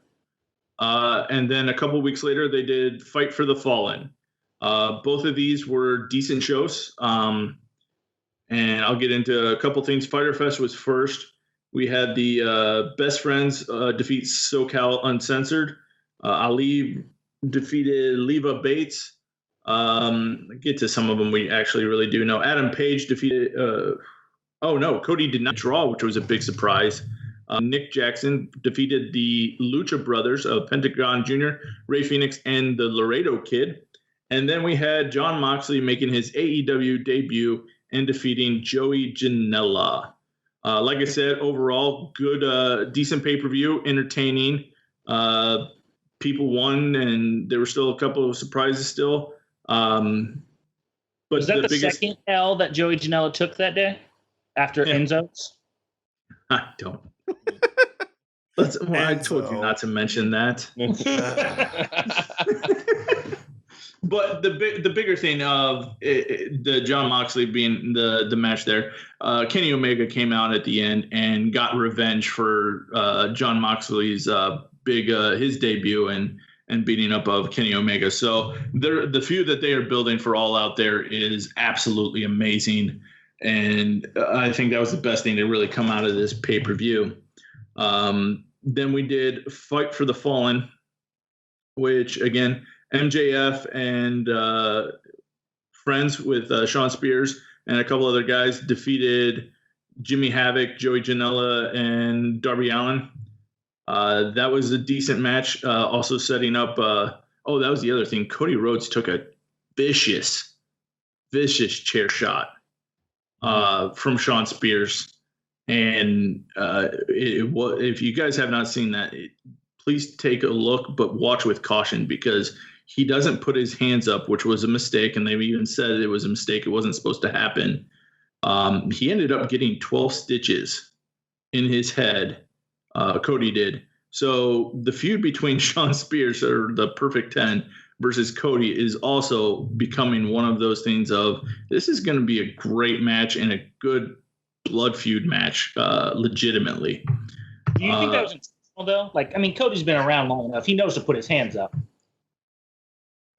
And then a couple weeks later, they did Fight for the Fallen. Both of these were decent shows. And I'll get into a couple things. Fighter Fest was first. We had the Best Friends defeat SoCal Uncensored. Ali defeated Leva Bates. Get to some of them we actually really do know. Adam Page defeated... Cody did not draw, which was a big surprise. Nick Jackson defeated the Lucha Brothers of Pentagon Jr., Ray Phoenix, and the Laredo Kid. And then we had Jon Moxley making his AEW debut and defeating Joey Janela. Like I said, overall, good, decent pay-per-view, entertaining. People won, and there were still a couple of surprises still. But was that the second L that Joey Janela took that day after Enzo's? I don't. I And told you so- not to mention that. But the bigger thing of the John Moxley being the match there, Kenny Omega came out at the end and got revenge for John Moxley's his debut and beating up of Kenny Omega. So the feud that they are building for All Out there is absolutely amazing, and I think that was the best thing to really come out of this pay-per-view. Then we did Fight for the Fallen, which again, MJF and friends with Sean Spears and a couple other guys defeated Jimmy Havoc, Joey Janela, and Darby Allin. That was a decent match. Also setting up. That was the other thing. Cody Rhodes took a vicious chair shot from Sean Spears, and if you guys have not seen that, please take a look, but watch with caution because he doesn't put his hands up, which was a mistake, and they even said it was a mistake. It wasn't supposed to happen. He ended up getting 12 stitches in his head. Cody did. So the feud between Sean Spears, or the Perfect 10, versus Cody is also becoming one of those things of this is going to be a great match and a good blood feud match, legitimately. Do you think that was intentional, though? Like, I mean, Cody's been around long enough. He knows to put his hands up.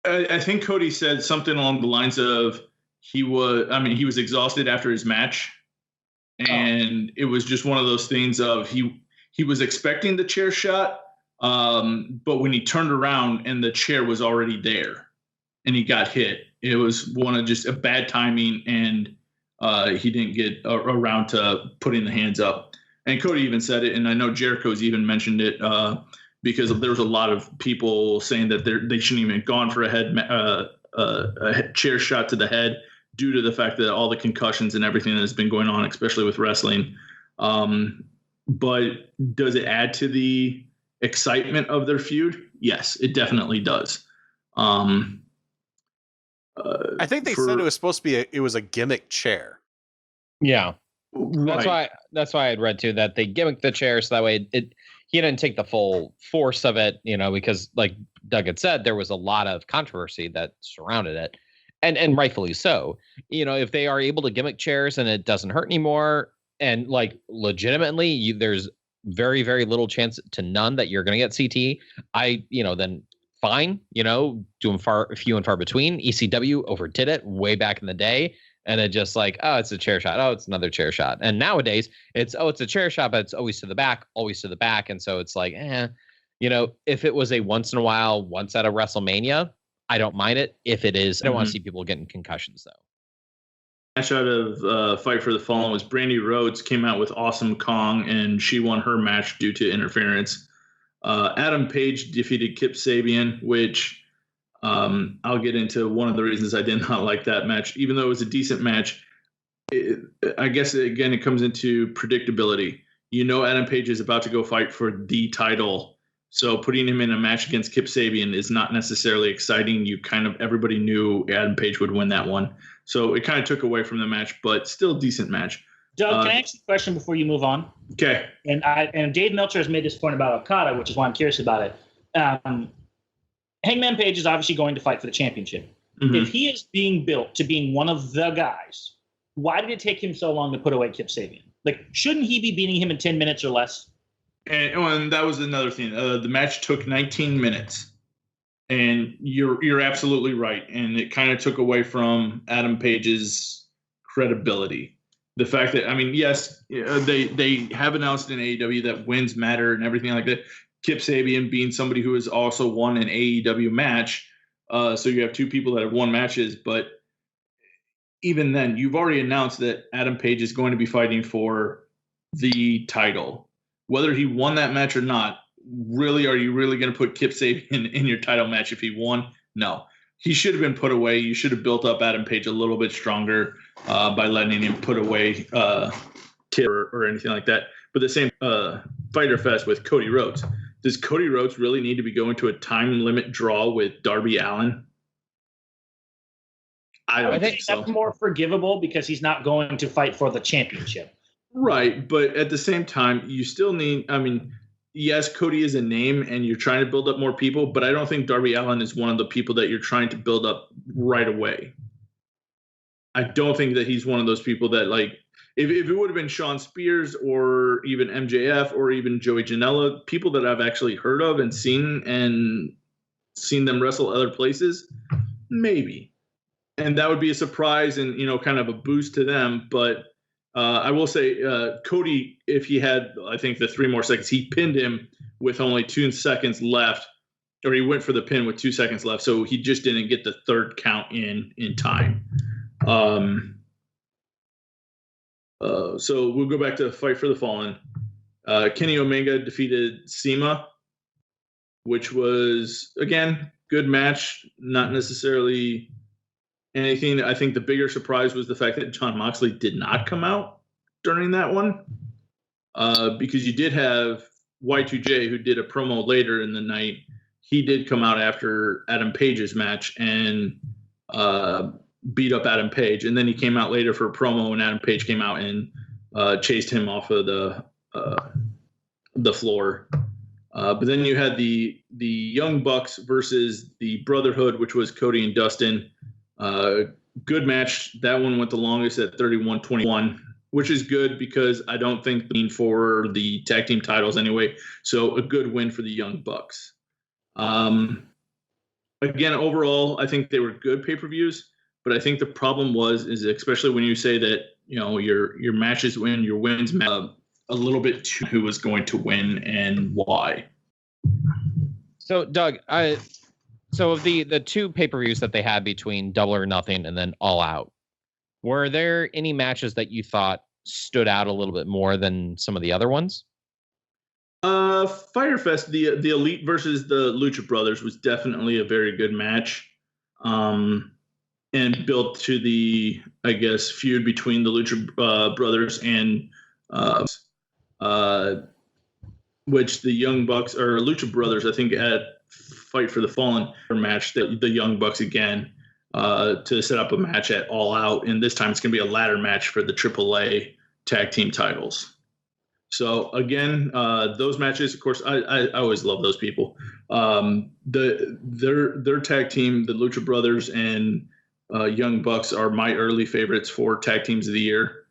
I think Cody said something along the lines of he was exhausted after his match, and it was just one of those things of he was expecting the chair shot, but when he turned around and the chair was already there and he got hit, it was one of just a bad timing, and he didn't get around to putting the hands up. And Cody even said it, and I know Jericho's even mentioned it, because there was a lot of people saying that they shouldn't even have gone for a chair shot to the head due to the fact that all the concussions and everything that has been going on, especially with wrestling. But does it add to the excitement of their feud? Yes, it definitely does. I think they said it was supposed to be it was a gimmick chair. Yeah. Right. That's why I'd read too that they gimmicked the chair so that way he didn't take the full force of it, because like Doug had said, there was a lot of controversy that surrounded it, and rightfully so. If they are able to gimmick chairs and it doesn't hurt anymore, and like legitimately, there's very, very little chance to none that you're going to get CT. Then fine. Doing few and far between. ECW overdid it way back in the day. And it just like, oh, it's a chair shot. Oh, it's another chair shot. And nowadays it's a chair shot, but it's always to the back. And so it's like, if it was a once in a while, once at a WrestleMania, I don't mind it. If it is, I don't want to see people getting concussions though. Match out of Fight for the Fallen was Brandy Rhodes came out with Awesome Kong, and she won her match due to interference. Adam Page defeated Kip Sabian, which I'll get into one of the reasons I did not like that match. Even though it was a decent match, I guess, again, it comes into predictability. Adam Page is about to go fight for the title, so putting him in a match against Kip Sabian is not necessarily exciting. Everybody knew Adam Page would win that one. So it kind of took away from the match, but still decent match. Doug, can I ask you a question before you move on? Okay. And Dave Meltzer has made this point about Okada, which is why I'm curious about it. Hangman Page is obviously going to fight for the championship. Mm-hmm. If he is being built to being one of the guys, why did it take him so long to put away Kip Sabian? Like, shouldn't he be beating him in 10 minutes or less? And that was another thing. The match took 19 minutes. And you're absolutely right. And it kind of took away from Adam Page's credibility. The fact that, yes, they have announced in AEW that wins matter and everything like that. Kip Sabian being somebody who has also won an AEW match. So you have two people that have won matches. But even then, you've already announced that Adam Page is going to be fighting for the title. Whether he won that match or not, really, are you really going to put Kip Sabian in your title match if he won? No. He should have been put away. You should have built up Adam Page a little bit stronger by letting him put away Kip or anything like that. But the same Fighter Fest with Cody Rhodes. Does Cody Rhodes really need to be going to a time limit draw with Darby Allin? I don't think so. That's more forgivable because he's not going to fight for the championship. Right, but at the same time, you still need. yes, Cody is a name and you're trying to build up more people, but I don't think Darby Allin is one of the people that you're trying to build up right away. I don't think that he's one of those people that, like, if it would have been Shawn Spears or even MJF or even Joey Janela, people that I've actually heard of and seen them wrestle other places, maybe. And that would be a surprise and, kind of a boost to them. But I will say Cody, if he had, I think, the 3 more seconds, he pinned him with only 2 seconds left, or he went for the pin with 2 seconds left. So he just didn't get the third count in time. So we'll go back to Fight for the Fallen. Kenny Omega defeated Cima, which was, again, good match. Not necessarily anything. I think the bigger surprise was the fact that Jon Moxley did not come out during that one, because you did have Y2J, who did a promo later in the night. He did come out after Adam Page's match and beat up Adam Page, and then he came out later for a promo, and Adam Page came out and chased him off of the floor. But then you had the Young Bucks versus the Brotherhood, which was Cody and Dustin. Good match. That one went the longest at 31-21, which is good because I don't think for the tag team titles anyway. So a good win for the Young Bucks. Again, overall, I think they were good pay-per-views. But I think the problem is especially when you say that, your matches win, your wins matter a little bit to who was going to win and why. So, Doug, so of the 2 pay-per-views that they had between Double or Nothing and then All Out, were there any matches that you thought stood out a little bit more than some of the other ones? Fyter Fest, the Elite versus the Lucha Brothers was definitely a very good match. And built to the, I guess, feud between the Lucha Brothers and which the Young Bucks or Lucha Brothers, I think, at Fight for the Fallen match, the Young Bucks again to set up a match at All Out, and this time it's going to be a ladder match for the AAA tag team titles. So again, those matches, of course, I always love those people. Their tag team, the Lucha Brothers and Young Bucks, are my early favorites for tag teams of the year.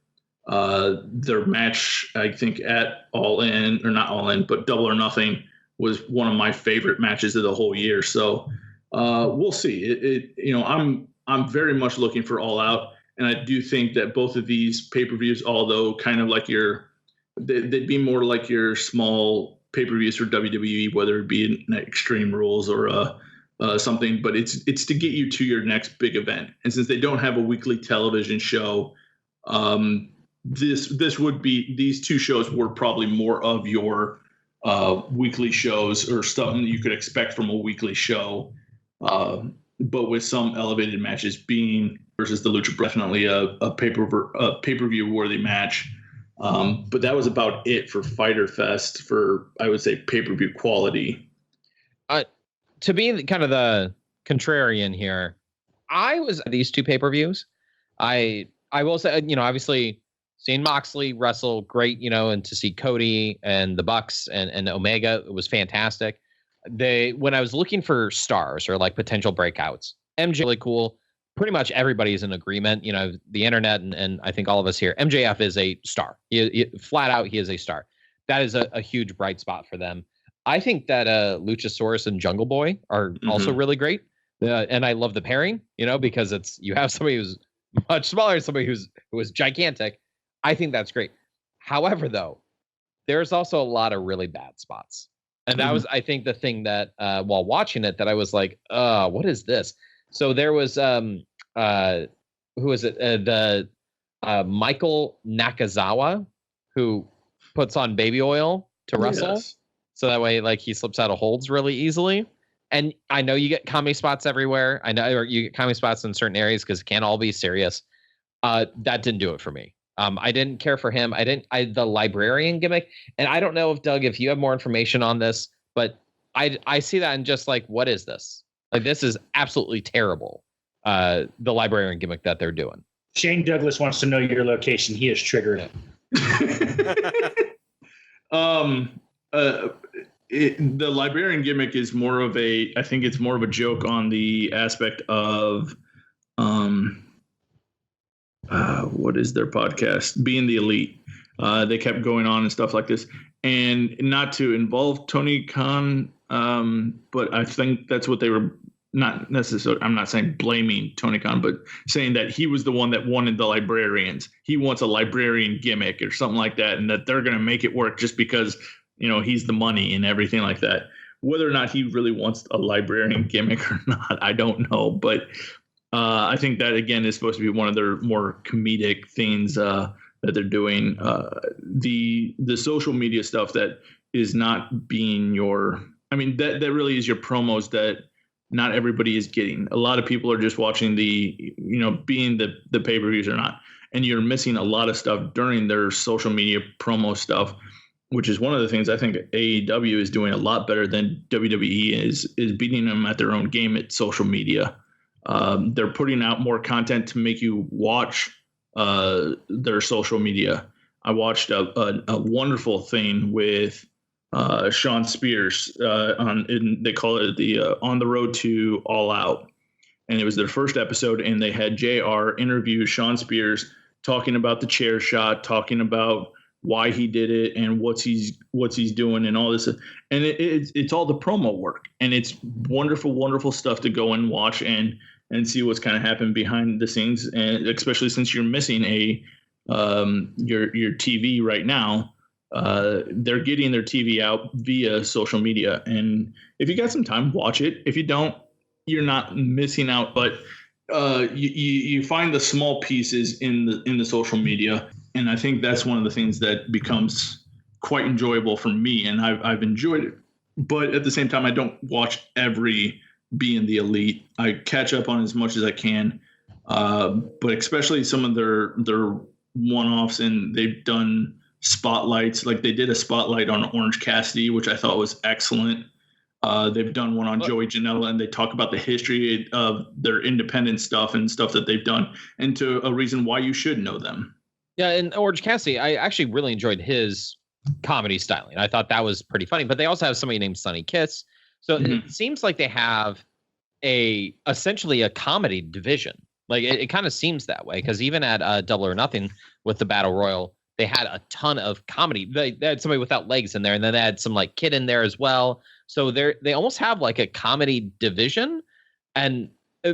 Their match, I think, at All In, or not All In, but Double or Nothing, was one of my favorite matches of the whole year. So we'll see. I'm very much looking for All Out, and I do think that both of these pay-per-views, although kind of like they'd be more like your small pay-per-views for WWE, whether it be an Extreme Rules or something, but it's to get you to your next big event. And since they don't have a weekly television show, these 2 shows were probably more of your weekly shows or something that you could expect from a weekly show, but with some elevated matches being versus the Lucha, definitely a pay-per-view worthy match. But that was about it for Fyter Fest for, I would say, pay-per-view quality. To be kind of the contrarian here, I was at these 2 pay-per-views. I will say, obviously seeing Moxley wrestle, great, and to see Cody and the Bucks and Omega, it was fantastic. When I was looking for stars or like potential breakouts, MJ really cool. Pretty much everybody's in agreement. The internet and I think all of us here, MJF is a star. He flat out, he is a star. That is a huge bright spot for them. I think that Luchasaurus and Jungle Boy are also really great. And I love the pairing, because you have somebody who's much smaller, somebody who is gigantic. I think that's great. However, though, there's also a lot of really bad spots. And that was, I think, the thing that while watching it, that I was like, what is this? So there was, who is it? The Michael Nakazawa, who puts on baby oil to wrestle. Yes. So that way, like, he slips out of holds really easily. And I know you get comedy spots everywhere. I know, or you get comedy spots in certain areas because it can't all be serious. That didn't do it for me. I didn't care for him. The librarian gimmick. And I don't know if you have more information on this, but I see that and just like, what is this? Like, this is absolutely terrible. The librarian gimmick that they're doing. Shane Douglas wants to know your location. He is triggered. The librarian gimmick is more of I think it's more of a joke on the aspect of, what is their podcast? Being the Elite. They kept going on and stuff like this, and not to involve Tony Khan, but I think that's what they were. Not necessarily, I'm not saying blaming Tony Khan, but saying that he was the one that wanted the librarians. He wants a librarian gimmick or something like that, and that they're going to make it work just because, he's the money and everything like that. Whether or not he really wants a librarian gimmick or not, I don't know. But I think that, again, is supposed to be one of their more comedic things that they're doing. The social media stuff that is not being that really is your promos that not everybody is getting. A lot of people are just watching being the pay-per-views or not. And you're missing a lot of stuff during their social media promo stuff, which is one of the things I think AEW is doing a lot better than WWE is beating them at their own game at social media. They're putting out more content to make you watch their social media. I watched a wonderful thing with Sean Spears they call it the On the Road to All Out, and it was their first episode, and they had JR interview Sean Spears talking about the chair shot, talking about why he did it and what's he's doing and all this, and it's all the promo work, and it's wonderful stuff to go and watch and see what's kind of happened behind the scenes, and especially since you're missing your TV right now. They're getting their TV out via social media, and if you got some time, watch it. If you don't, you're not missing out. But you find the small pieces in the social media, and I think that's one of the things that becomes quite enjoyable for me, and I've enjoyed it. But at the same time, I don't watch every Being the Elite. I catch up on as much as I can, but especially some of their one-offs, and they've done spotlights. Like they did a spotlight on Orange Cassidy, which I thought was excellent. They've done one on Joey Janela, and they talk about the history of their independent stuff and stuff that they've done, and to a reason why you should know them. Yeah, and Orange Cassidy, I actually really enjoyed his comedy styling. I thought that was pretty funny. But they also have somebody named Sonny Kiss. So It seems like they have essentially a comedy division. Like it kind of seems that way, because even at Double or Nothing with the Battle Royal, they had a ton of comedy. They had somebody without legs in there, and then they had some like kid in there as well. So they almost have like a comedy division. And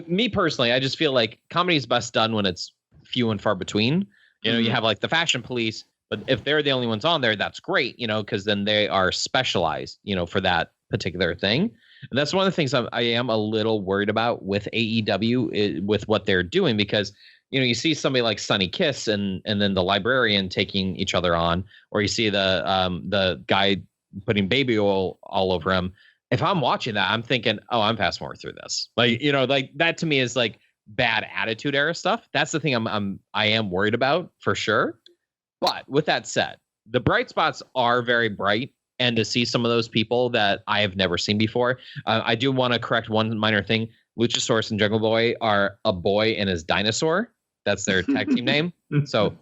me personally, I just feel like comedy is best done when it's few and far between. You have like the Fashion Police, but if they're the only ones on there, that's great, because then they are specialized, for that particular thing. And that's one of the things I am a little worried about with AEW with what they're doing, because you see somebody like Sonny Kiss and then the librarian taking each other on, or you see the guy putting baby oil all over him. If I'm watching that, I'm thinking, oh, I'm fast forward through this. Like, like that to me is like bad attitude era stuff. That's the thing I am worried about for sure. But with that said, the bright spots are very bright. And to see some of those people that I have never seen before, I do want to correct one minor thing. Luchasaurus and Jungle Boy are a boy and his dinosaur. That's their tag team name. So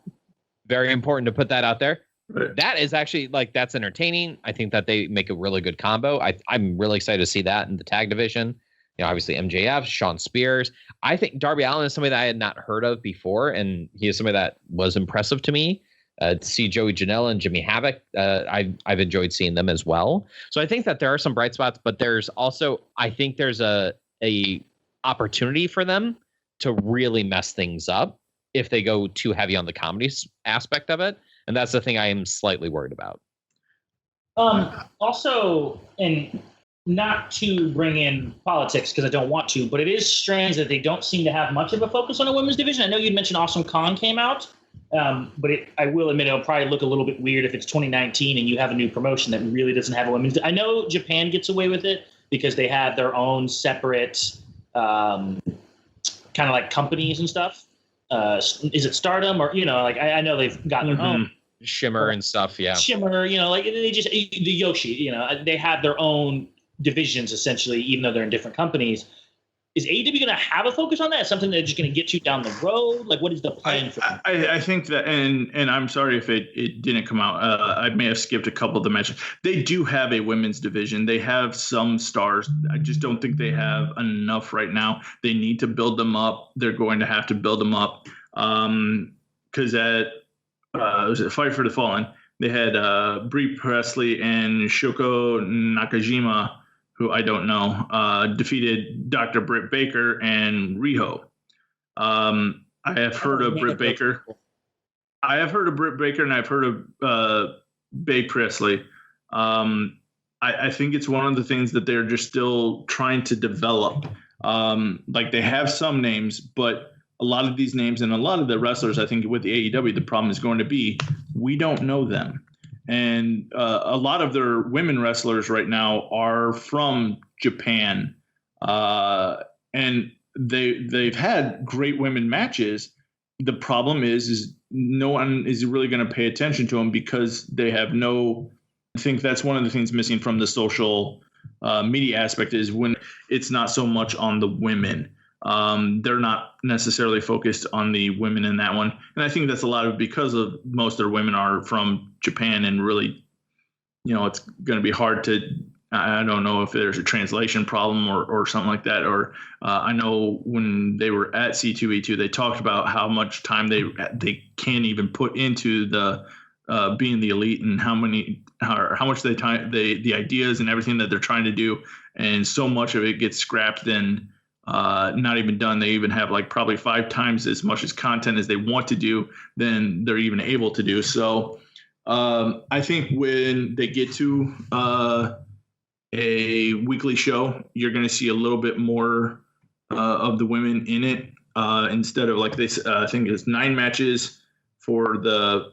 very important to put that out there. Right. That is actually that's entertaining. I think that they make a really good combo. I'm really excited to see that in the tag division. Obviously MJF, Sean Spears. I think Darby Allin is somebody that I had not heard of before, and he is somebody that was impressive to me. To see Joey Janela and Jimmy Havoc, I've enjoyed seeing them as well. So I think that there are some bright spots, but there's also, I think there's a opportunity for them to really mess things up if they go too heavy on the comedy aspect of it. And that's the thing I am slightly worried about. Also, and not to bring in politics because I don't want to, but it is strange that they don't seem to have much of a focus on a women's division. I know you'd mentioned Awesome Kong came out. But I will admit it'll probably look a little bit weird if it's 2019 and you have a new promotion that really doesn't have a women's. I know Japan gets away with it because they have their own separate kind of like companies and stuff. Is it Stardom or I know they've got their own Shimmer and stuff. Yeah, Shimmer. They just the Yoshi. They have their own divisions essentially, even though they're in different companies. Is AEW going to have a focus on that? Something that's just going to get you down the road? Like, what is the plan for them? I think that, and I'm sorry if it didn't come out. I may have skipped a couple of the matches. They do have a women's division. They have some stars. I just don't think they have enough right now. They need to build them up. They're going to have to build them up. Because at was it Fight for the Fallen, they had Brie Presley and Shoko Nakajima, who I don't know, defeated Dr. Britt Baker and Riho. I have heard of Britt Baker. I have heard of Britt Baker, and I've heard of Bae Presley. I think it's one of the things that they're just still trying to develop. Like they have some names, but a lot of these names and a lot of the wrestlers, I think with the AEW, the problem is going to be we don't know them. And a lot of their women wrestlers right now are from Japan. And they've had great women matches. The problem is no one is really going to pay attention to them because they have no. I think that's one of the things missing from the social media aspect is when it's not so much on the women. They're not necessarily focused on the women in that one. And I think that's a lot of because of most of their women are from Japan and really, it's going to be hard to, I don't know if there's a translation problem or something like that. Or I know when they were at C2E2, they talked about how much time they can't even put into the being the elite and how much the ideas and everything that they're trying to do. And so much of it gets scrapped and not even done. They even have like probably 5 times as much as content as they want to do than they're even able to do. So I think when they get to a weekly show, you're going to see a little bit more of the women in it instead of like this. I think it's 9 matches for the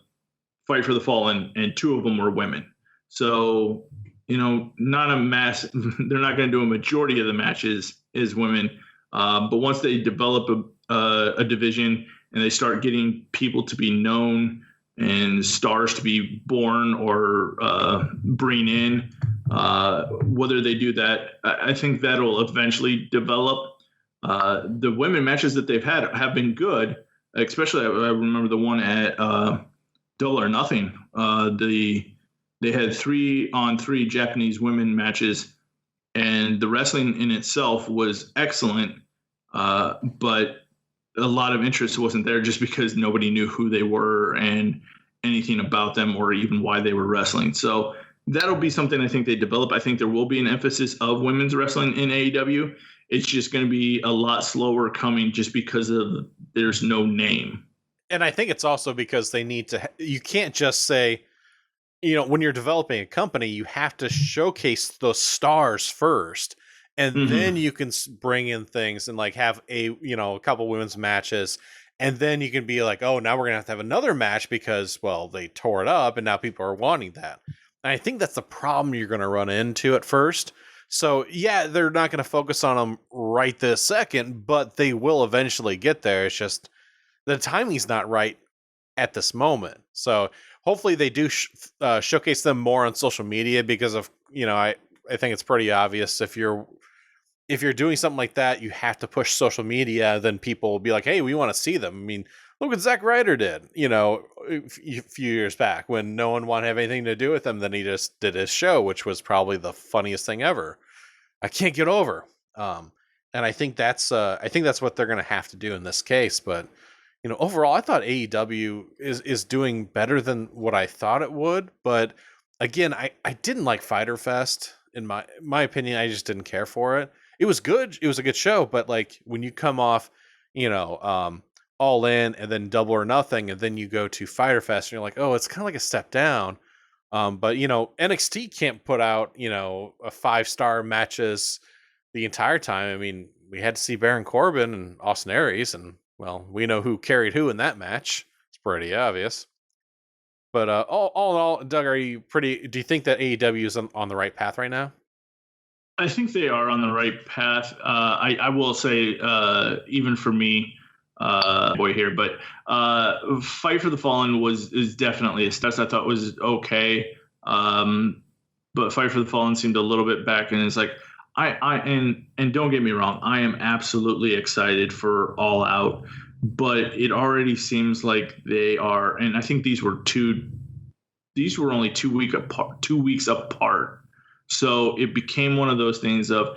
Fight for the Fallen, and 2 of them were women. So, not a mass. They're not going to do a majority of the matches as women. But once they develop a division and they start getting people to be known and stars to be born or bring in, whether they do that, I think that'll eventually develop. The women matches that they've had have been good, especially I remember the one at Double or Nothing. They had 3-on-3 Japanese women matches, and the wrestling in itself was excellent. But a lot of interest wasn't there just because nobody knew who they were and anything about them or even why they were wrestling. So that'll be something I think they develop. I think there will be an emphasis of women's wrestling in AEW. It's just going to be a lot slower coming just because of there's no name. And I think it's also because they need to, you can't just say, when you're developing a company, you have to showcase those stars first. And then you can bring in things and like have a couple women's matches. And then you can be like, oh, now we're going to have another match because, well, they tore it up and now people are wanting that. And I think that's the problem you're going to run into at first. So, yeah, they're not going to focus on them right this second, but they will eventually get there. It's just the timing's not right at this moment. So hopefully they do showcase them more on social media because of, I think it's pretty obvious if you're doing something like that, you have to push social media, then people will be like, hey, we want to see them. I mean, look what Zack Ryder did, a few years back when no one wanted to have anything to do with him. Then he just did his show, which was probably the funniest thing ever. I can't get over. And I think that's what they're going to have to do in this case. But, overall, I thought AEW is doing better than what I thought it would. But again, I didn't like Fyter Fest. In my opinion, I just didn't care for it. It was good. It was a good show. But like when you come off, All In and then Double or Nothing, and then you go to Fyter Fest and you're like, oh, it's kind of like a step down. But NXT can't put out, a 5-star matches the entire time. I mean, we had to see Baron Corbin and Austin Aries, and well, we know who carried who in that match. It's pretty obvious. But all in all, Doug, do you think that AEW is on the right path right now? I think they are on the right path. I will say, even for me, here, but Fight for the Fallen is definitely a test. I thought was okay, but Fight for the Fallen seemed a little bit back, and it's like and don't get me wrong, I am absolutely excited for All Out, but it already seems like they are, and I think these were only 2 weeks apart. So it became one of those things of,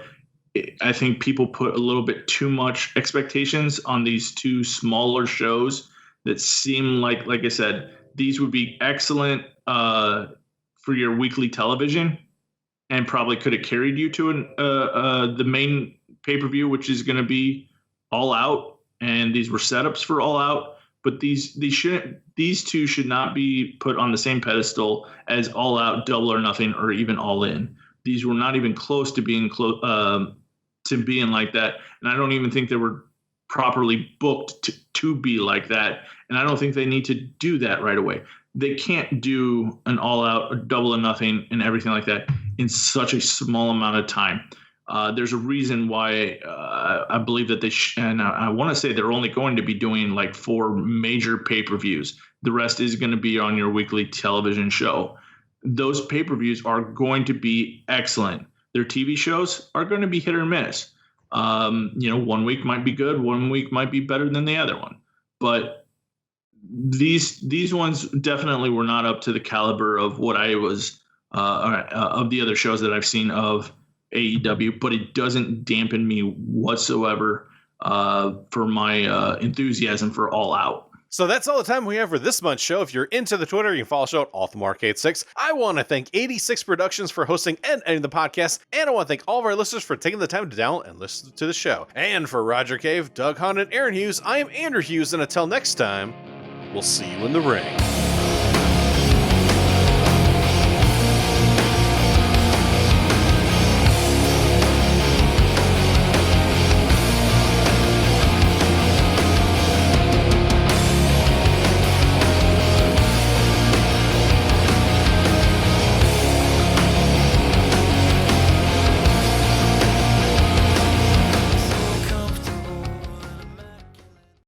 I think people put a little bit too much expectations on these two smaller shows that seem like I said, these would be excellent for your weekly television, and probably could have carried you to the main pay-per-view, which is going to be All Out, and these were setups for All Out. But these two should not be put on the same pedestal as All Out, Double or Nothing, or even All In. These were not even close to being like that, and I don't even think they were properly booked to be like that. And I don't think they need to do that right away. They can't do an All Out, a Double or Nothing, and everything like that in such a small amount of time. There's a reason why I believe that and I want to say they're only going to be doing like 4 major pay-per-views. The rest is going to be on your weekly television show. Those pay-per-views are going to be excellent. Their TV shows are going to be hit or miss. 1 week might be good, 1 week might be better than the other one. But these ones definitely were not up to the caliber of what I was of the other shows that I've seen of AEW, but it doesn't dampen me whatsoever for my enthusiasm for All Out. So that's all the time we have for this month's show. If you're into the Twitter, you can follow the show at Ultimate86. I want to thank 86 Productions for hosting and editing the podcast, and I want to thank all of our listeners for taking the time to download and listen to the show. And for Roger Cave, Doug Hunt, and Aaron Hughes, I am Andrew Hughes, and until next time, we'll see you in the ring.